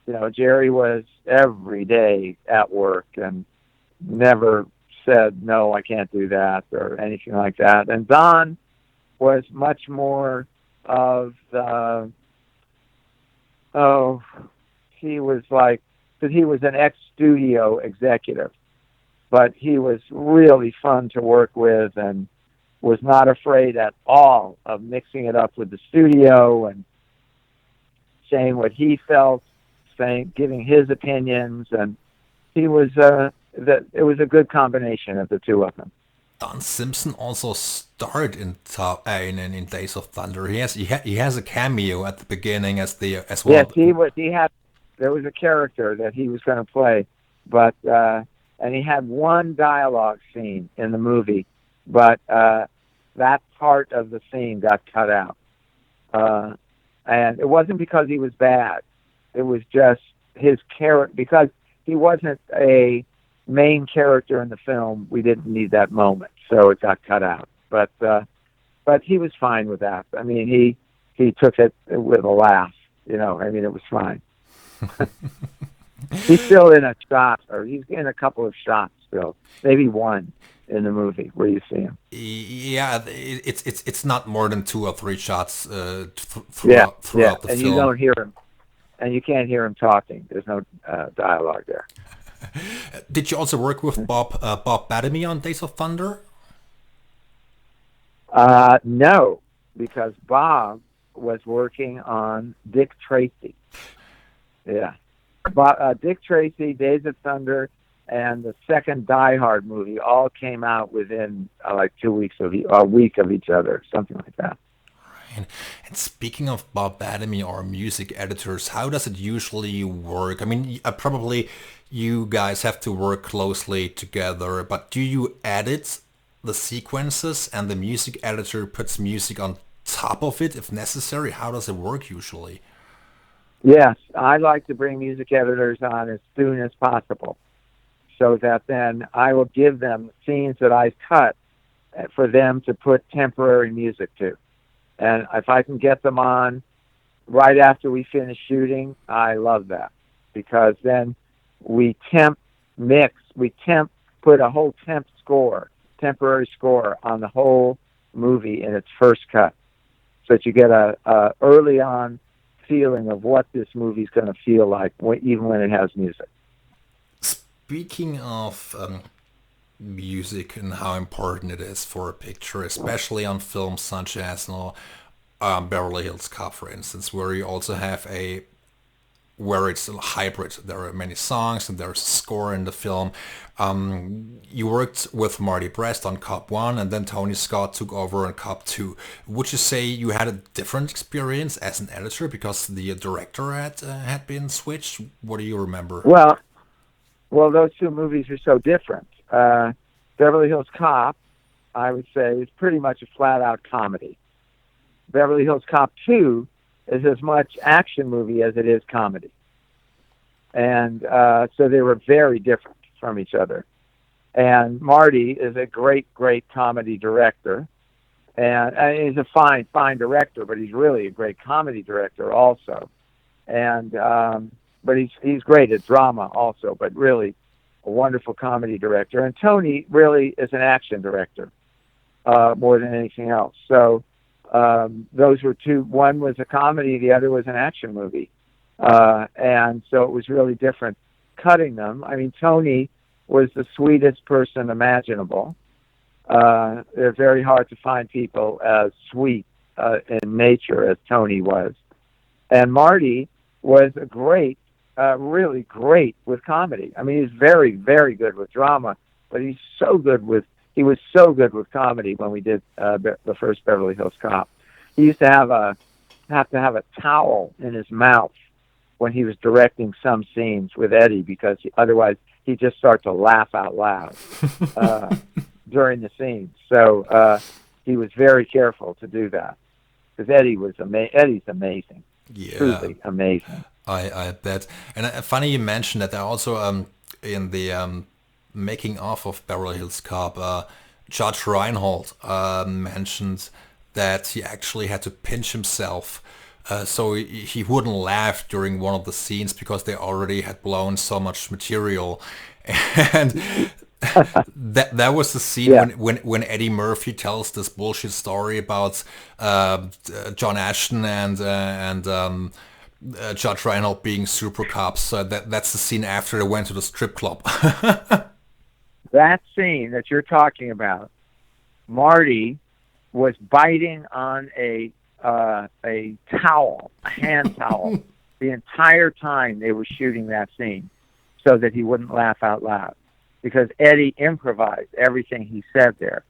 You know, Jerry was every day at work and never said, no, I can't do that or anything like that. And Don was much more of the, oh, he was like, because he was an ex-studio executive, but he was really fun to work with and was not afraid at all of mixing it up with the studio and saying what he felt, giving his opinions, and he was it was a good combination of the two of them. Don Simpson also starred in in Days of Thunder. He has a cameo at the beginning as the as Yes, well. he had there was a character that he was going to play, but and he had one dialogue scene in the movie, but that part of the scene got cut out, and it wasn't because he was bad. It was just his character, because he wasn't a main character in the film. We didn't need that moment, so it got cut out. But he was fine with that. I mean, he took it with a laugh. You know, I mean, it was fine. He's still in a shot, or he's in a couple of shots still, maybe one in the movie where you see him. Yeah, it's not more than 2 or 3 shots Yeah, throughout the and you film. don't hear him, and you can't hear him talking. There's no dialogue there. Did you also work with Bob Batamy on Days of Thunder? No, because Bob was working on Dick Tracy. Yeah. Dick Tracy, Days of Thunder, and the second Die Hard movie all came out within like 2 weeks of a week of each other, something like that. And speaking of Bob Batamy or music editors, how does it usually work? I mean, probably you guys have to work closely together, but do you edit the sequences and the music editor puts music on top of it if necessary? How does it work usually? Yes, I like to bring music editors on as soon as possible, so that then I will give them scenes that I've cut for them to put temporary music to. And if I can get them on right after we finish shooting, I love that, because then we put a whole temporary score on the whole movie in its first cut, so that you get a early on feeling of what this movie's going to feel like, even when it has music. Speaking of music and how important it is for a picture, especially on films such as Beverly Hills Cop, for instance, where you also have where it's a hybrid. There are many songs and there's a score in the film. You worked with Marty Brest on Cop 1 and then Tony Scott took over on Cop 2. Would you say you had a different experience as an editor because the director had been switched? What do you remember? Well, those two movies are so different. Beverly Hills Cop, I would say, is pretty much a flat-out comedy. Beverly Hills Cop 2 is as much action movie as it is comedy. And so they were very different from each other. And Marty is a great, great comedy director. And he's a fine, fine director, but he's really a great comedy director also. And but he's great at drama also, but really a wonderful comedy director. And Tony really is an action director more than anything else. So those were two. One was a comedy, the other was an action movie. And so it was really different cutting them. I mean, Tony was the sweetest person imaginable. They're very hard to find people as sweet in nature as Tony was. And Marty was a great, really great with comedy. I mean, he's very, very good with drama, but he was so good with comedy when we did the first Beverly Hills Cop. He used to have to have a towel in his mouth when he was directing some scenes with Eddie because otherwise he'd just start to laugh out loud during the scenes. So he was very careful to do that because Eddie's amazing. Yeah. Truly amazing. I bet. And funny you mentioned that. I also in the making of Beverly Hills Cop, Judge Reinhold mentioned that he actually had to pinch himself so he wouldn't laugh during one of the scenes because they already had blown so much material. And that was the scene when Eddie Murphy tells this bullshit story about John Ashton and Judge Reinhold being super cops. That's the scene after they went to the strip club. That scene that you're talking about, Marty was biting on a towel, a hand towel, the entire time they were shooting that scene so that he wouldn't laugh out loud because Eddie improvised everything he said there.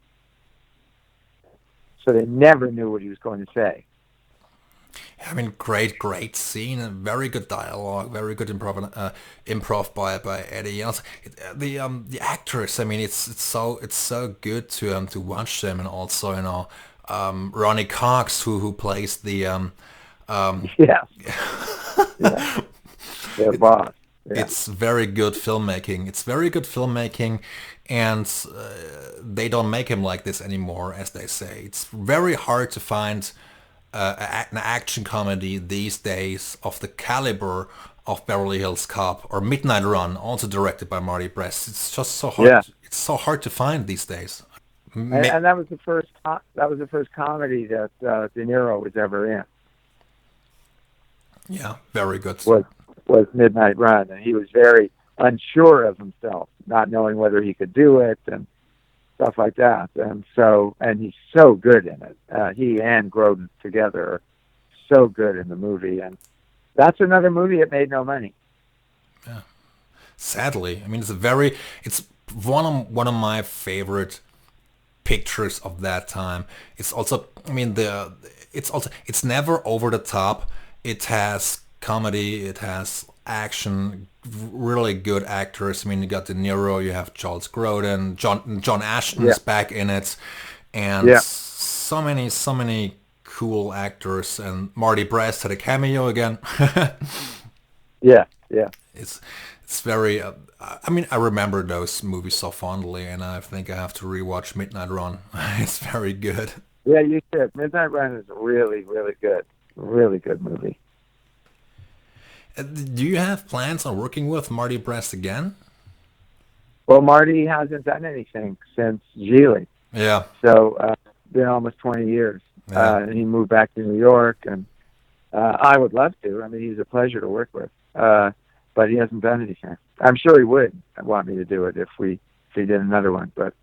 So they never knew what he was going to say. I mean, great scene, and very good dialogue, very good improv by Eddie. Also, the actors. I mean, it's so good to watch them, and also Ronnie Cox who plays the yeah boss. Yeah. It's very good filmmaking. And they don't make him like this anymore, as they say. It's very hard to find an action comedy these days of the caliber of Beverly Hills Cop or Midnight Run, also directed by Marty Brest. It's just so hard. Yeah. It's so hard to find these days. And that was the first. That was the first comedy that De Niro was ever in. Yeah, very good. Was Midnight Run, and he was very unsure of himself, not knowing whether he could do it and stuff like that. And he's so good in it. He and Grodin together are so good in the movie, and that's another movie that made no money. Yeah, sadly. I mean, it's one of my favorite pictures of that time. It's also, I mean, it's never over the top. It has comedy, it has action, really good actors. I mean, you got De Niro, you have Charles Grodin, John Ashton is back in it, and so many cool actors. And Marty Brest had a cameo again. yeah. It's very. I mean, I remember those movies so fondly, and I think I have to rewatch Midnight Run. It's very good. Yeah, you should. Midnight Run is really, really good. Really good movie. Do you have plans on working with Marty Brest again? Well, Marty hasn't done anything since Geely. Yeah. So, been almost 20 years. Yeah. He moved back to New York, and I would love to. I mean, he's a pleasure to work with. But he hasn't done anything. I'm sure he would want me to do it if he did another one. But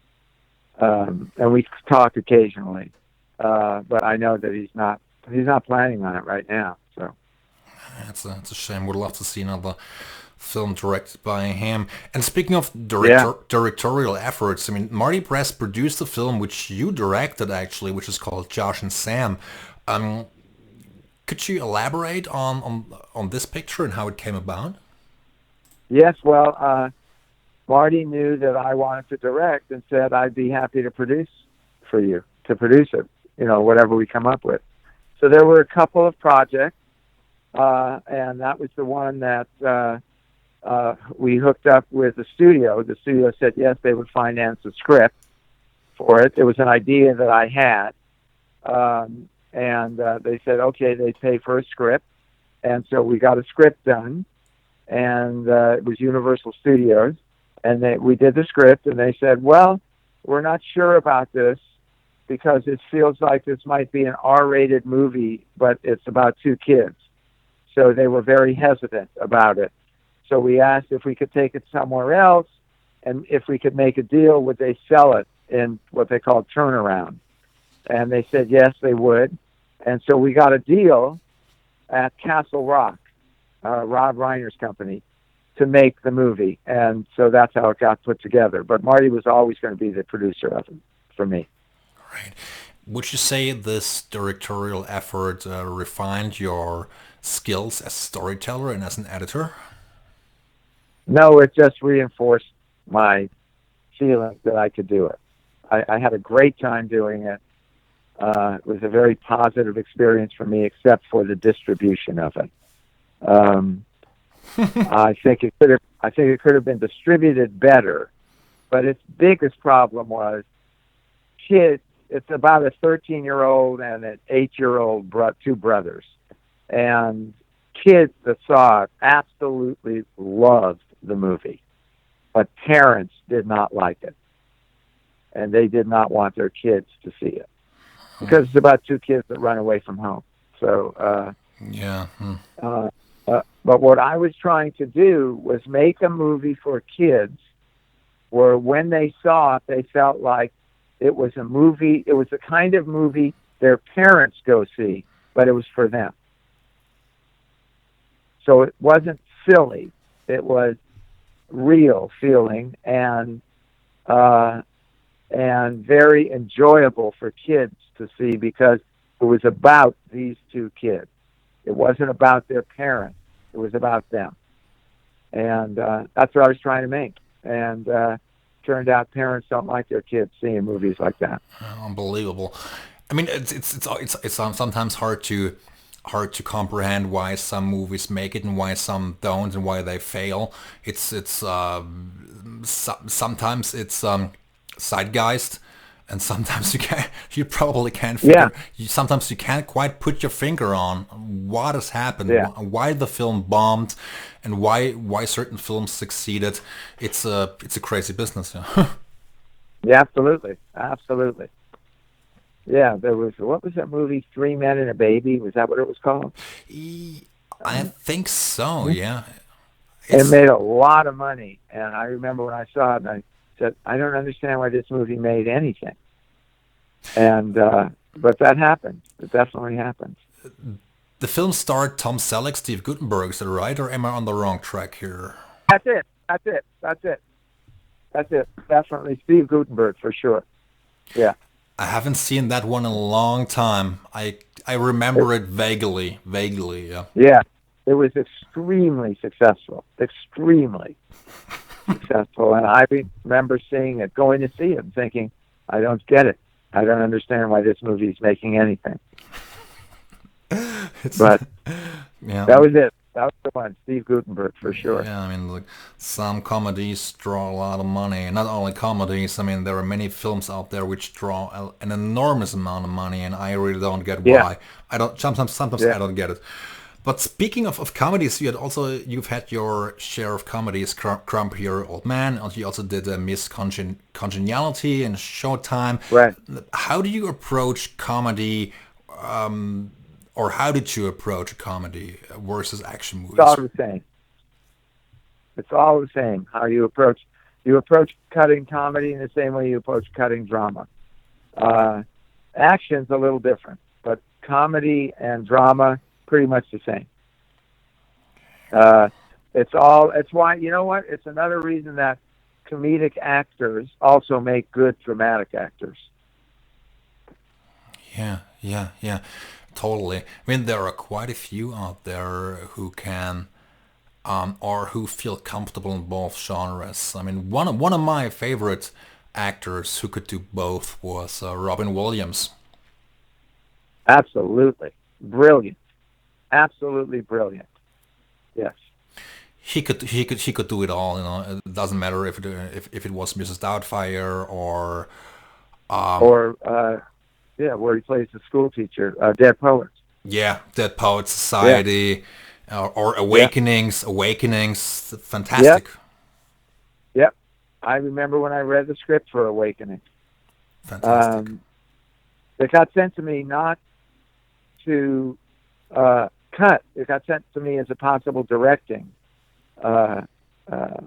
and we talk occasionally. But I know that he's not planning on it right now. So it's a shame. Would love to see another film directed by him. And speaking of directorial efforts, I mean, Marty Press produced a film which you directed actually, which is called Josh and Sam. Could you elaborate on this picture and how it came about? Yes, well, Marty knew that I wanted to direct and said I'd be happy to produce it, whatever we come up with. So there were a couple of projects, and that was the one that we hooked up with the studio. The studio said yes, they would finance a script for it. It was an idea that I had, and they said okay, they'd pay for a script, and so we got a script done, and it was Universal Studios, and we did the script, and they said, well, we're not sure about this because it feels like this might be an R-rated movie, but it's about two kids. So they were very hesitant about it. So we asked if we could take it somewhere else, and if we could make a deal, would they sell it in what they call turnaround? And they said yes, they would. And so we got a deal at Castle Rock, Rob Reiner's company, to make the movie. And so that's how it got put together. But Marty was always going to be the producer of it for me. Right. Would you say this directorial effort refined your skills as a storyteller and as an editor? No, it just reinforced my feeling that I could do it. I had a great time doing it. It was a very positive experience for me, except for the distribution of it. I think it could have been distributed better, but its biggest problem was kids. It's about a 13-year-old and an 8-year-old two brothers, and kids that saw it absolutely loved the movie, but parents did not like it, and they did not want their kids to see it because it's about two kids that run away from home. So but what I was trying to do was make a movie for kids where when they saw it, they felt like it was a movie. It was the kind of movie their parents go see, but it was for them. So it wasn't silly. It was real feeling and very enjoyable for kids to see because it was about these two kids. It wasn't about their parents. It was about them. And that's what I was trying to make. And turned out parents don't like their kids seeing movies like that. Unbelievable. I mean, it's sometimes hard to comprehend why some movies make it and why some don't and why they fail. Sometimes it's zeitgeist, and sometimes you probably can't figure. Yeah. Sometimes you can't quite put your finger on what has happened, why the film bombed, and why certain films succeeded. It's a crazy business. Yeah. Yeah, absolutely. Yeah, there was, what was that movie, Three Men and a Baby? Was that what it was called? I think so, yeah. It made a lot of money, and I remember when I saw it, and I said, I don't understand why this movie made anything. And but that happened. It definitely happened. The film starred Tom Selleck, Steve Guttenberg, is that right, or am I on the wrong track here? That's it. Definitely Steve Guttenberg, for sure. Yeah. I haven't seen that one in a long time. I remember it vaguely, yeah. Yeah, it was extremely successful, and I remember seeing it, going to see it, and thinking, I don't get it. I don't understand why this movie is making anything. But yeah, that was it. That was the one, Steve Guttenberg, for sure. Yeah, I mean, look, some comedies draw a lot of money, and not only comedies. I mean, there are many films out there which draw an enormous amount of money, and I really don't get why. I don't. Sometimes I don't get it. But speaking of comedies, you've had your share of comedies, Crumpier Old Man. You also did Miss Congeniality and Showtime. Right. How do you approach comedy? or how did you approach a comedy versus action It's all movies? the same. It's all the same. How you approach cutting comedy in the same way you approach cutting drama. Action's a little different, but comedy and drama pretty much the same. It's why, you know what? It's another reason that comedic actors also make good dramatic actors. Yeah, yeah, yeah, totally. I mean, there are quite a few out there who can or who feel comfortable in both genres. I mean, one of my favorite actors who could do both was Robin Williams. Absolutely. Brilliant. Absolutely brilliant. Yes. He could do it all. You know, it doesn't matter if it was Mrs. Doubtfire or Or, yeah, where he plays the school teacher, Dead Poets. yeah, Dead Poets Yeah. Society or Yeah. Awakenings, Yep. fantastic, Yep. I remember when I read the script for Awakening. fantastic. It got sent to me not to cut. It got sent to me as a possible directing uh, uh,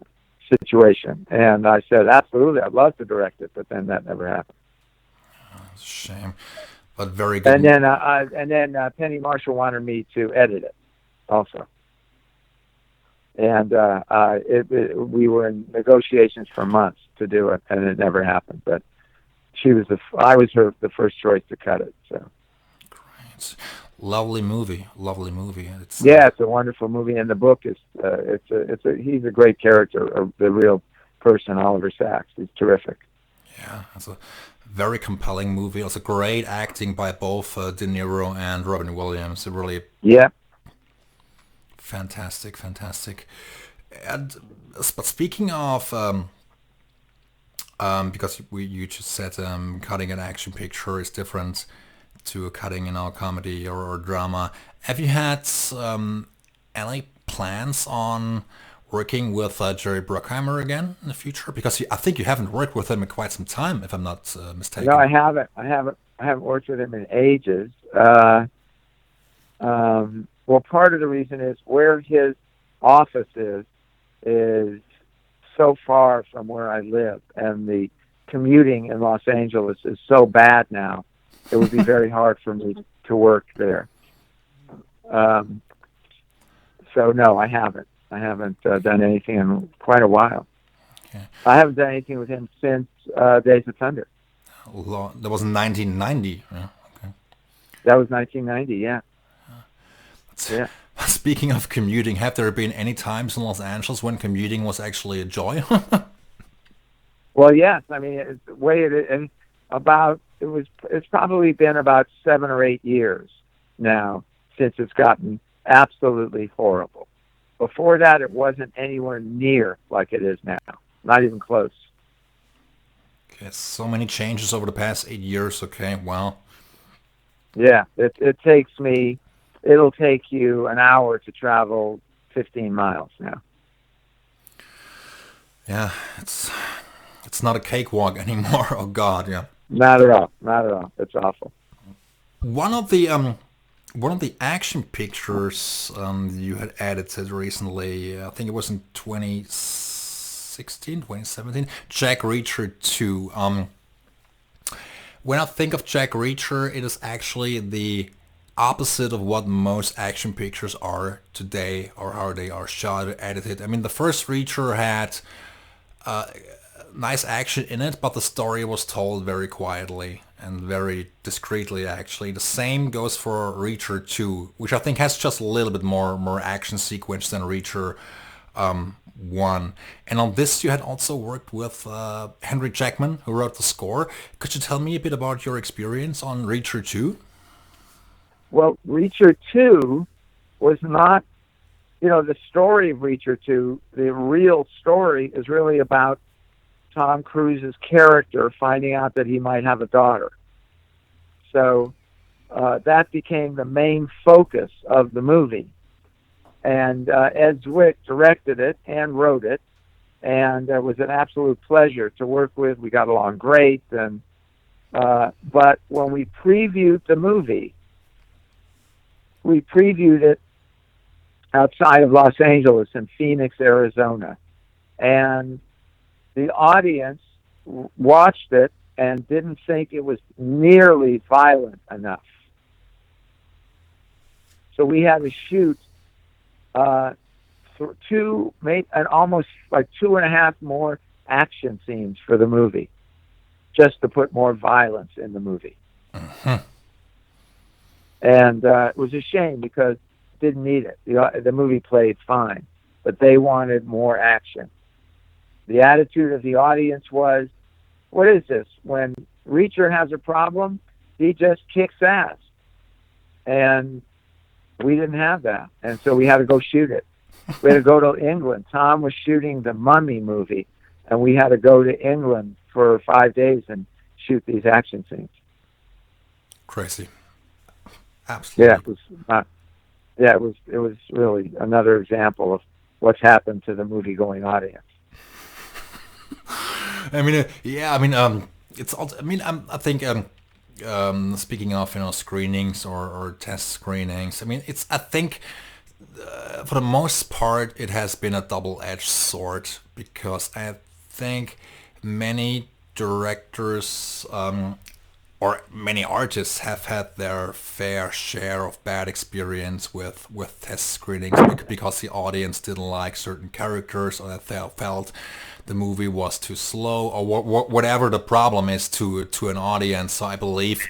situation, and I said, absolutely, I'd love to direct it, but then that never happened. It's a shame, but very good. And then Penny Marshall wanted me to edit it also, and we were in negotiations for months to do it, and it never happened. But I was the first choice to cut it. So It's lovely movie, lovely movie. yeah, it's a wonderful movie, and the book is he's a great character, the real person, Oliver Sacks. He's terrific. yeah, it's a very compelling movie. Also great acting by both De Niro and Robin Williams. Really Yeah, fantastic, fantastic. And but speaking of because you just said cutting an action picture is different to cutting in a comedy or drama. Have you had any plans on working with Jerry Bruckheimer again in the future? Because I think you haven't worked with him in quite some time, if I'm not no, mistaken. I haven't. I haven't worked with him in ages. Well, part of the reason is where his office is so far from where I live, and the commuting in Los Angeles is so bad now. It would be very hard for me to work there. So no, I haven't. I haven't done anything in quite a while. Okay. I haven't done anything with him since Days of Thunder. That was in 1990. Yeah, okay. That was 1990. Yeah, yeah. Speaking of commuting, have there been any times in Los Angeles when commuting was actually a joy? Well, yes. I mean, the way it's probably been about 7 or 8 years now since it's gotten absolutely horrible. Before that, it wasn't anywhere near like it is now. Not even close. Okay, so many changes over the past 8 years. Okay, wow. Yeah, it'll take you an hour to travel 15 miles now. Yeah, it's not a cakewalk anymore. Oh God, yeah. Not at all. Not at all. It's awful. One of the action pictures you had edited recently, I think it was in 2016, 2017, Jack Reacher 2. When I think of Jack Reacher, it is actually the opposite of what most action pictures are today, or how they are shot or edited. I mean, the first Reacher had nice action in it, but the story was told very quietly and very discreetly, actually. The same goes for Reacher 2, which I think has just a little bit more action sequence than Reacher 1. And on this you had also worked with Henry Jackman, who wrote the score. Could you tell me a bit about your experience on Reacher 2? Well, Reacher 2 was not, the story of Reacher 2, the real story is really about Tom Cruise's character finding out that he might have a daughter. So that became the main focus of the movie. And Ed Zwick directed it and wrote it, and it was an absolute pleasure to work with. We got along great. And but when we previewed the movie, we previewed it outside of Los Angeles in Phoenix, Arizona, and the audience watched it and didn't think it was nearly violent enough. So we had to shoot almost like 2.5 more action scenes for the movie, just to put more violence in the movie. Uh-huh. And it was a shame because it didn't need it. The movie played fine, but they wanted more action. The attitude of the audience was, what is this? When Reacher has a problem, he just kicks ass. And we didn't have that. And so we had to go shoot it. We had to go to England. Tom was shooting the Mummy movie, and we had to go to England for 5 days and shoot these action scenes. Crazy. Absolutely. Yeah, it was really another example of what's happened to the movie-going audience. I mean, it's also. I mean, I think speaking of screenings or test screenings. I mean, I think for the most part it has been a double-edged sword, because I think many directors or many artists have had their fair share of bad experience with test screenings, because the audience didn't like certain characters, or they felt the movie was too slow, or whatever the problem is to an audience. So I believe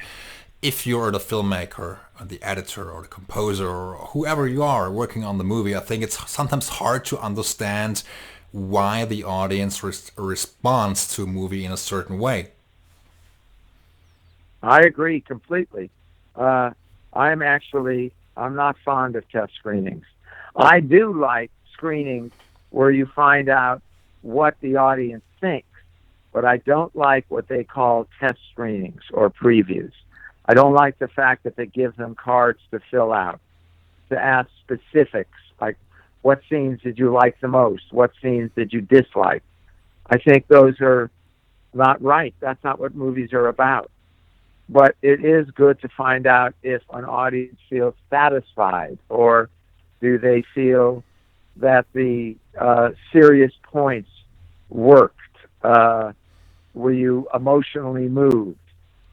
if you're the filmmaker, or the editor, or the composer, or whoever you are working on the movie, I think it's sometimes hard to understand why the audience responds to a movie in a certain way. I agree completely. I'm not fond of test screenings. I do like screenings where you find out what the audience thinks, but I don't like what they call test screenings or previews. I don't like the fact that they give them cards to fill out, to ask specifics, like what scenes did you like the most? What scenes did you dislike? I think those are not right. That's not what movies are about. But it is good to find out if an audience feels satisfied, or do they feel that the serious points worked. Were you emotionally moved?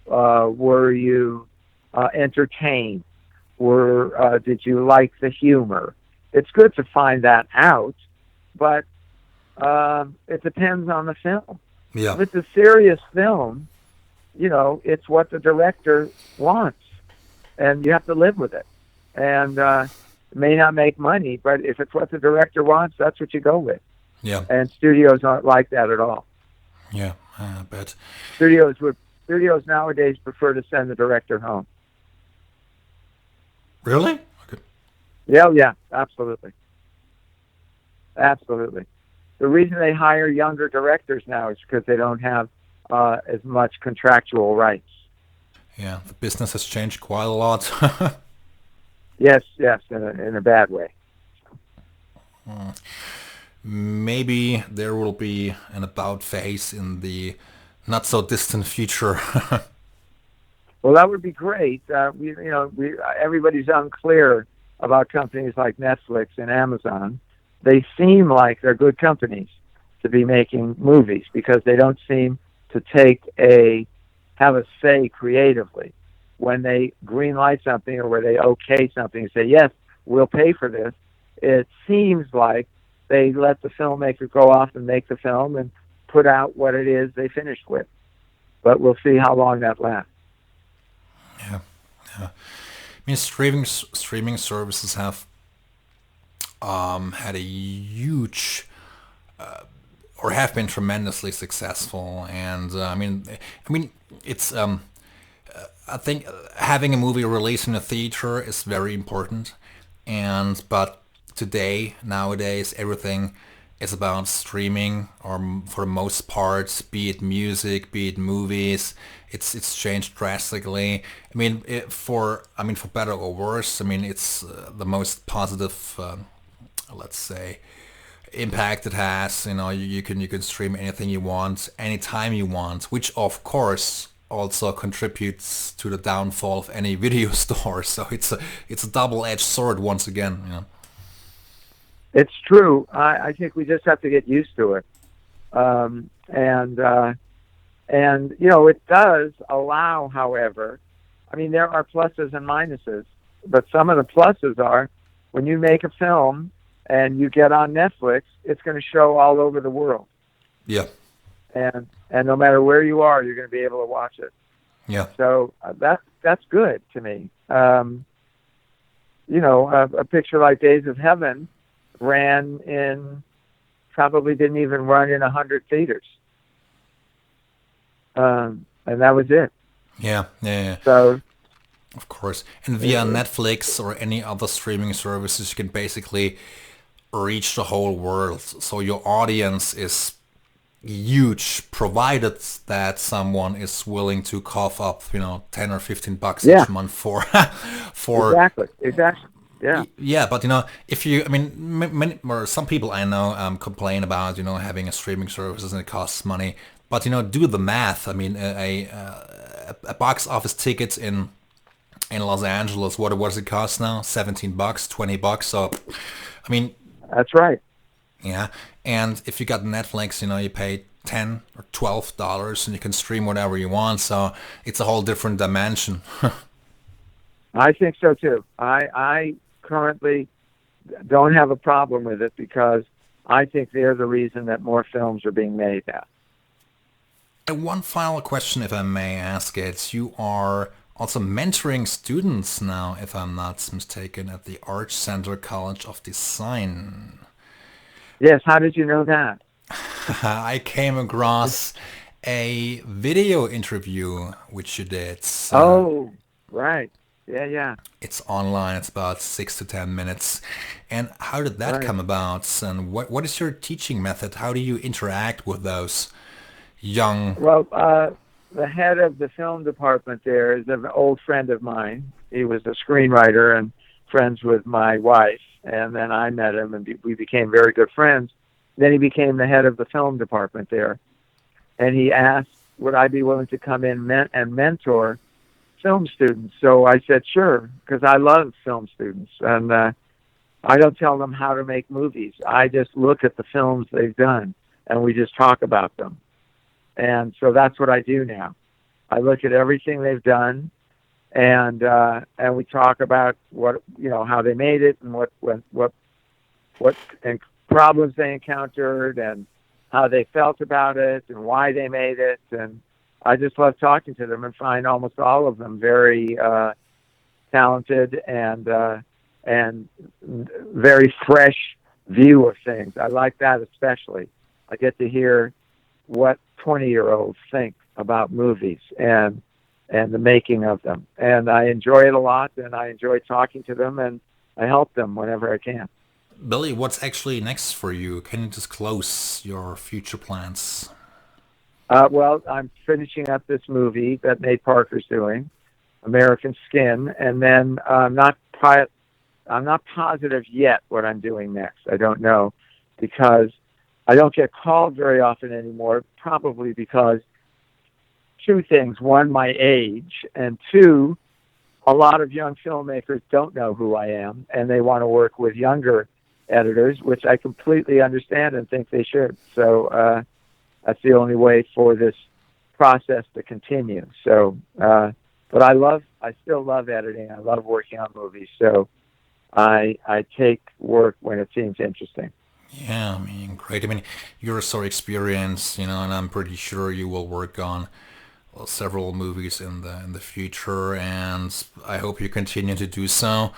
Were you entertained? Did you like the humor? It's good to find that out, but it depends on the film. Yeah. If it's a serious film, it's what the director wants, and you have to live with it. And it may not make money, but if it's what the director wants, that's what you go with. Yeah. And studios aren't like that at all. Yeah, I bet. Studios nowadays prefer to send the director home. Really? Okay. Yeah, absolutely. Absolutely. The reason they hire younger directors now is because they don't have as much contractual rights. Yeah, the business has changed quite a lot. Yes, in a bad way. Maybe there will be an about face in the not so distant future. Well, that would be great. Everybody's unclear about companies like Netflix and Amazon. They seem like they're good companies to be making movies, because they don't seem to have a say creatively. When they green light something, or where they okay something and say, yes, we'll pay for this, it seems like they let the filmmaker go off and make the film and put out what it is they finished with. But we'll see how long that lasts. Yeah. I mean, streaming services have had a huge or have been tremendously successful, and I mean, it's I think having a movie released in a theater is very important, but nowadays, everything is about streaming, or for the most part, be it music, be it movies. It's changed drastically. I mean, for better or worse. I mean, it's the most positive, let's say, impact it has. You can stream anything you want, anytime you want, which of course also contributes to the downfall of any video store. So it's a double-edged sword once again. You know. It's true. I think we just have to get used to it. And you know, it does allow, however, I mean, there are pluses and minuses, but some of the pluses are when you make a film and you get on Netflix, it's going to show all over the world. Yeah. And no matter where you are, you're going to be able to watch it. Yeah. So that's good to me. You know, a picture like Days of Heaven probably didn't even run in 100 theaters. And that was it. Yeah. So, of course. And via Netflix or any other streaming services, you can basically reach the whole world. So your audience is huge, provided that someone is willing to cough up, you know, $10 or $15 each month for exactly. Yeah, but you know, if you, I mean, many, or some people I know complain about, you know, having a streaming service and it costs money. But you know, do the math. I mean, a box office ticket in Los Angeles, what does it cost now? $17, $20. So, I mean, that's right. Yeah, and if you got Netflix, you know, you pay $10 or $12, and you can stream whatever you want. So it's a whole different dimension. I think so too. I currently don't have a problem with it because I think they're the reason that more films are being made now. One final question, if I may ask it. You are also mentoring students now, if I'm not mistaken, at the Arts Center College of Design. Yes, how did you know that? I came across a video interview which you did. So oh, right. Yeah. It's online. It's about 6 to 10 minutes. And how did that come about? And what is your teaching method? How do you interact with those young? Well, the head of the film department there is an old friend of mine. He was a screenwriter and friends with my wife. And then I met him and we became very good friends. Then he became the head of the film department there. And he asked, would I be willing to come in and mentor film students? So I said, sure, because I love film students. And I don't tell them how to make movies. I just look at the films they've done and we just talk about them. And so that's what I do now. I look at everything they've done and we talk about how they made it and what problems they encountered and how they felt about it and why they made it. And I just love talking to them and find almost all of them very talented and very fresh view of things. I like that especially. I get to hear what 20-year-olds think about movies and the making of them. And I enjoy it a lot, and I enjoy talking to them, and I help them whenever I can. Billy, what's actually next for you? Can you disclose your future plans? Well, I'm finishing up this movie that Nate Parker's doing, American Skin, and then I'm not positive yet what I'm doing next. I don't know because I don't get called very often anymore, probably because two things. One, my age, and two, a lot of young filmmakers don't know who I am, and they want to work with younger editors, which I completely understand and think they should. So that's the only way for this process to continue. So, but I still love editing. I love working on movies. So I take work when it seems interesting. Yeah, I mean, great. I mean, you're so experienced, and I'm pretty sure you will work on several movies in the future, and I hope you continue to do so.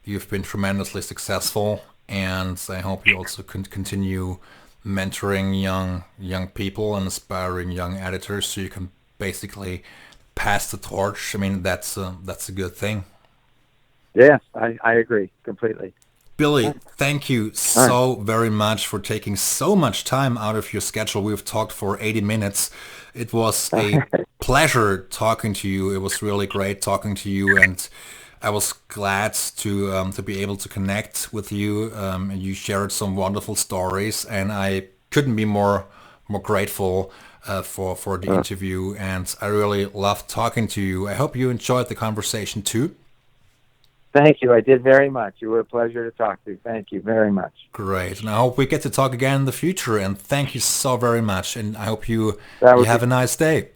You've been tremendously successful, and I hope you also can continue mentoring young people and inspiring young editors, so you can basically pass the torch. I mean, that's a good thing. Yes, I agree completely. Billy, thank you so very much for taking so much time out of your schedule. We've talked for 80 minutes. It was a pleasure talking to you. It was really great talking to you, and I was glad to be able to connect with you. You shared some wonderful stories, and I couldn't be more grateful for the interview, and I really loved talking to you. I hope you enjoyed the conversation too. Thank you. I did very much. You were a pleasure to talk to. Thank you very much. Great. And I hope we get to talk again in the future. And thank you so very much. And I hope you have a nice day.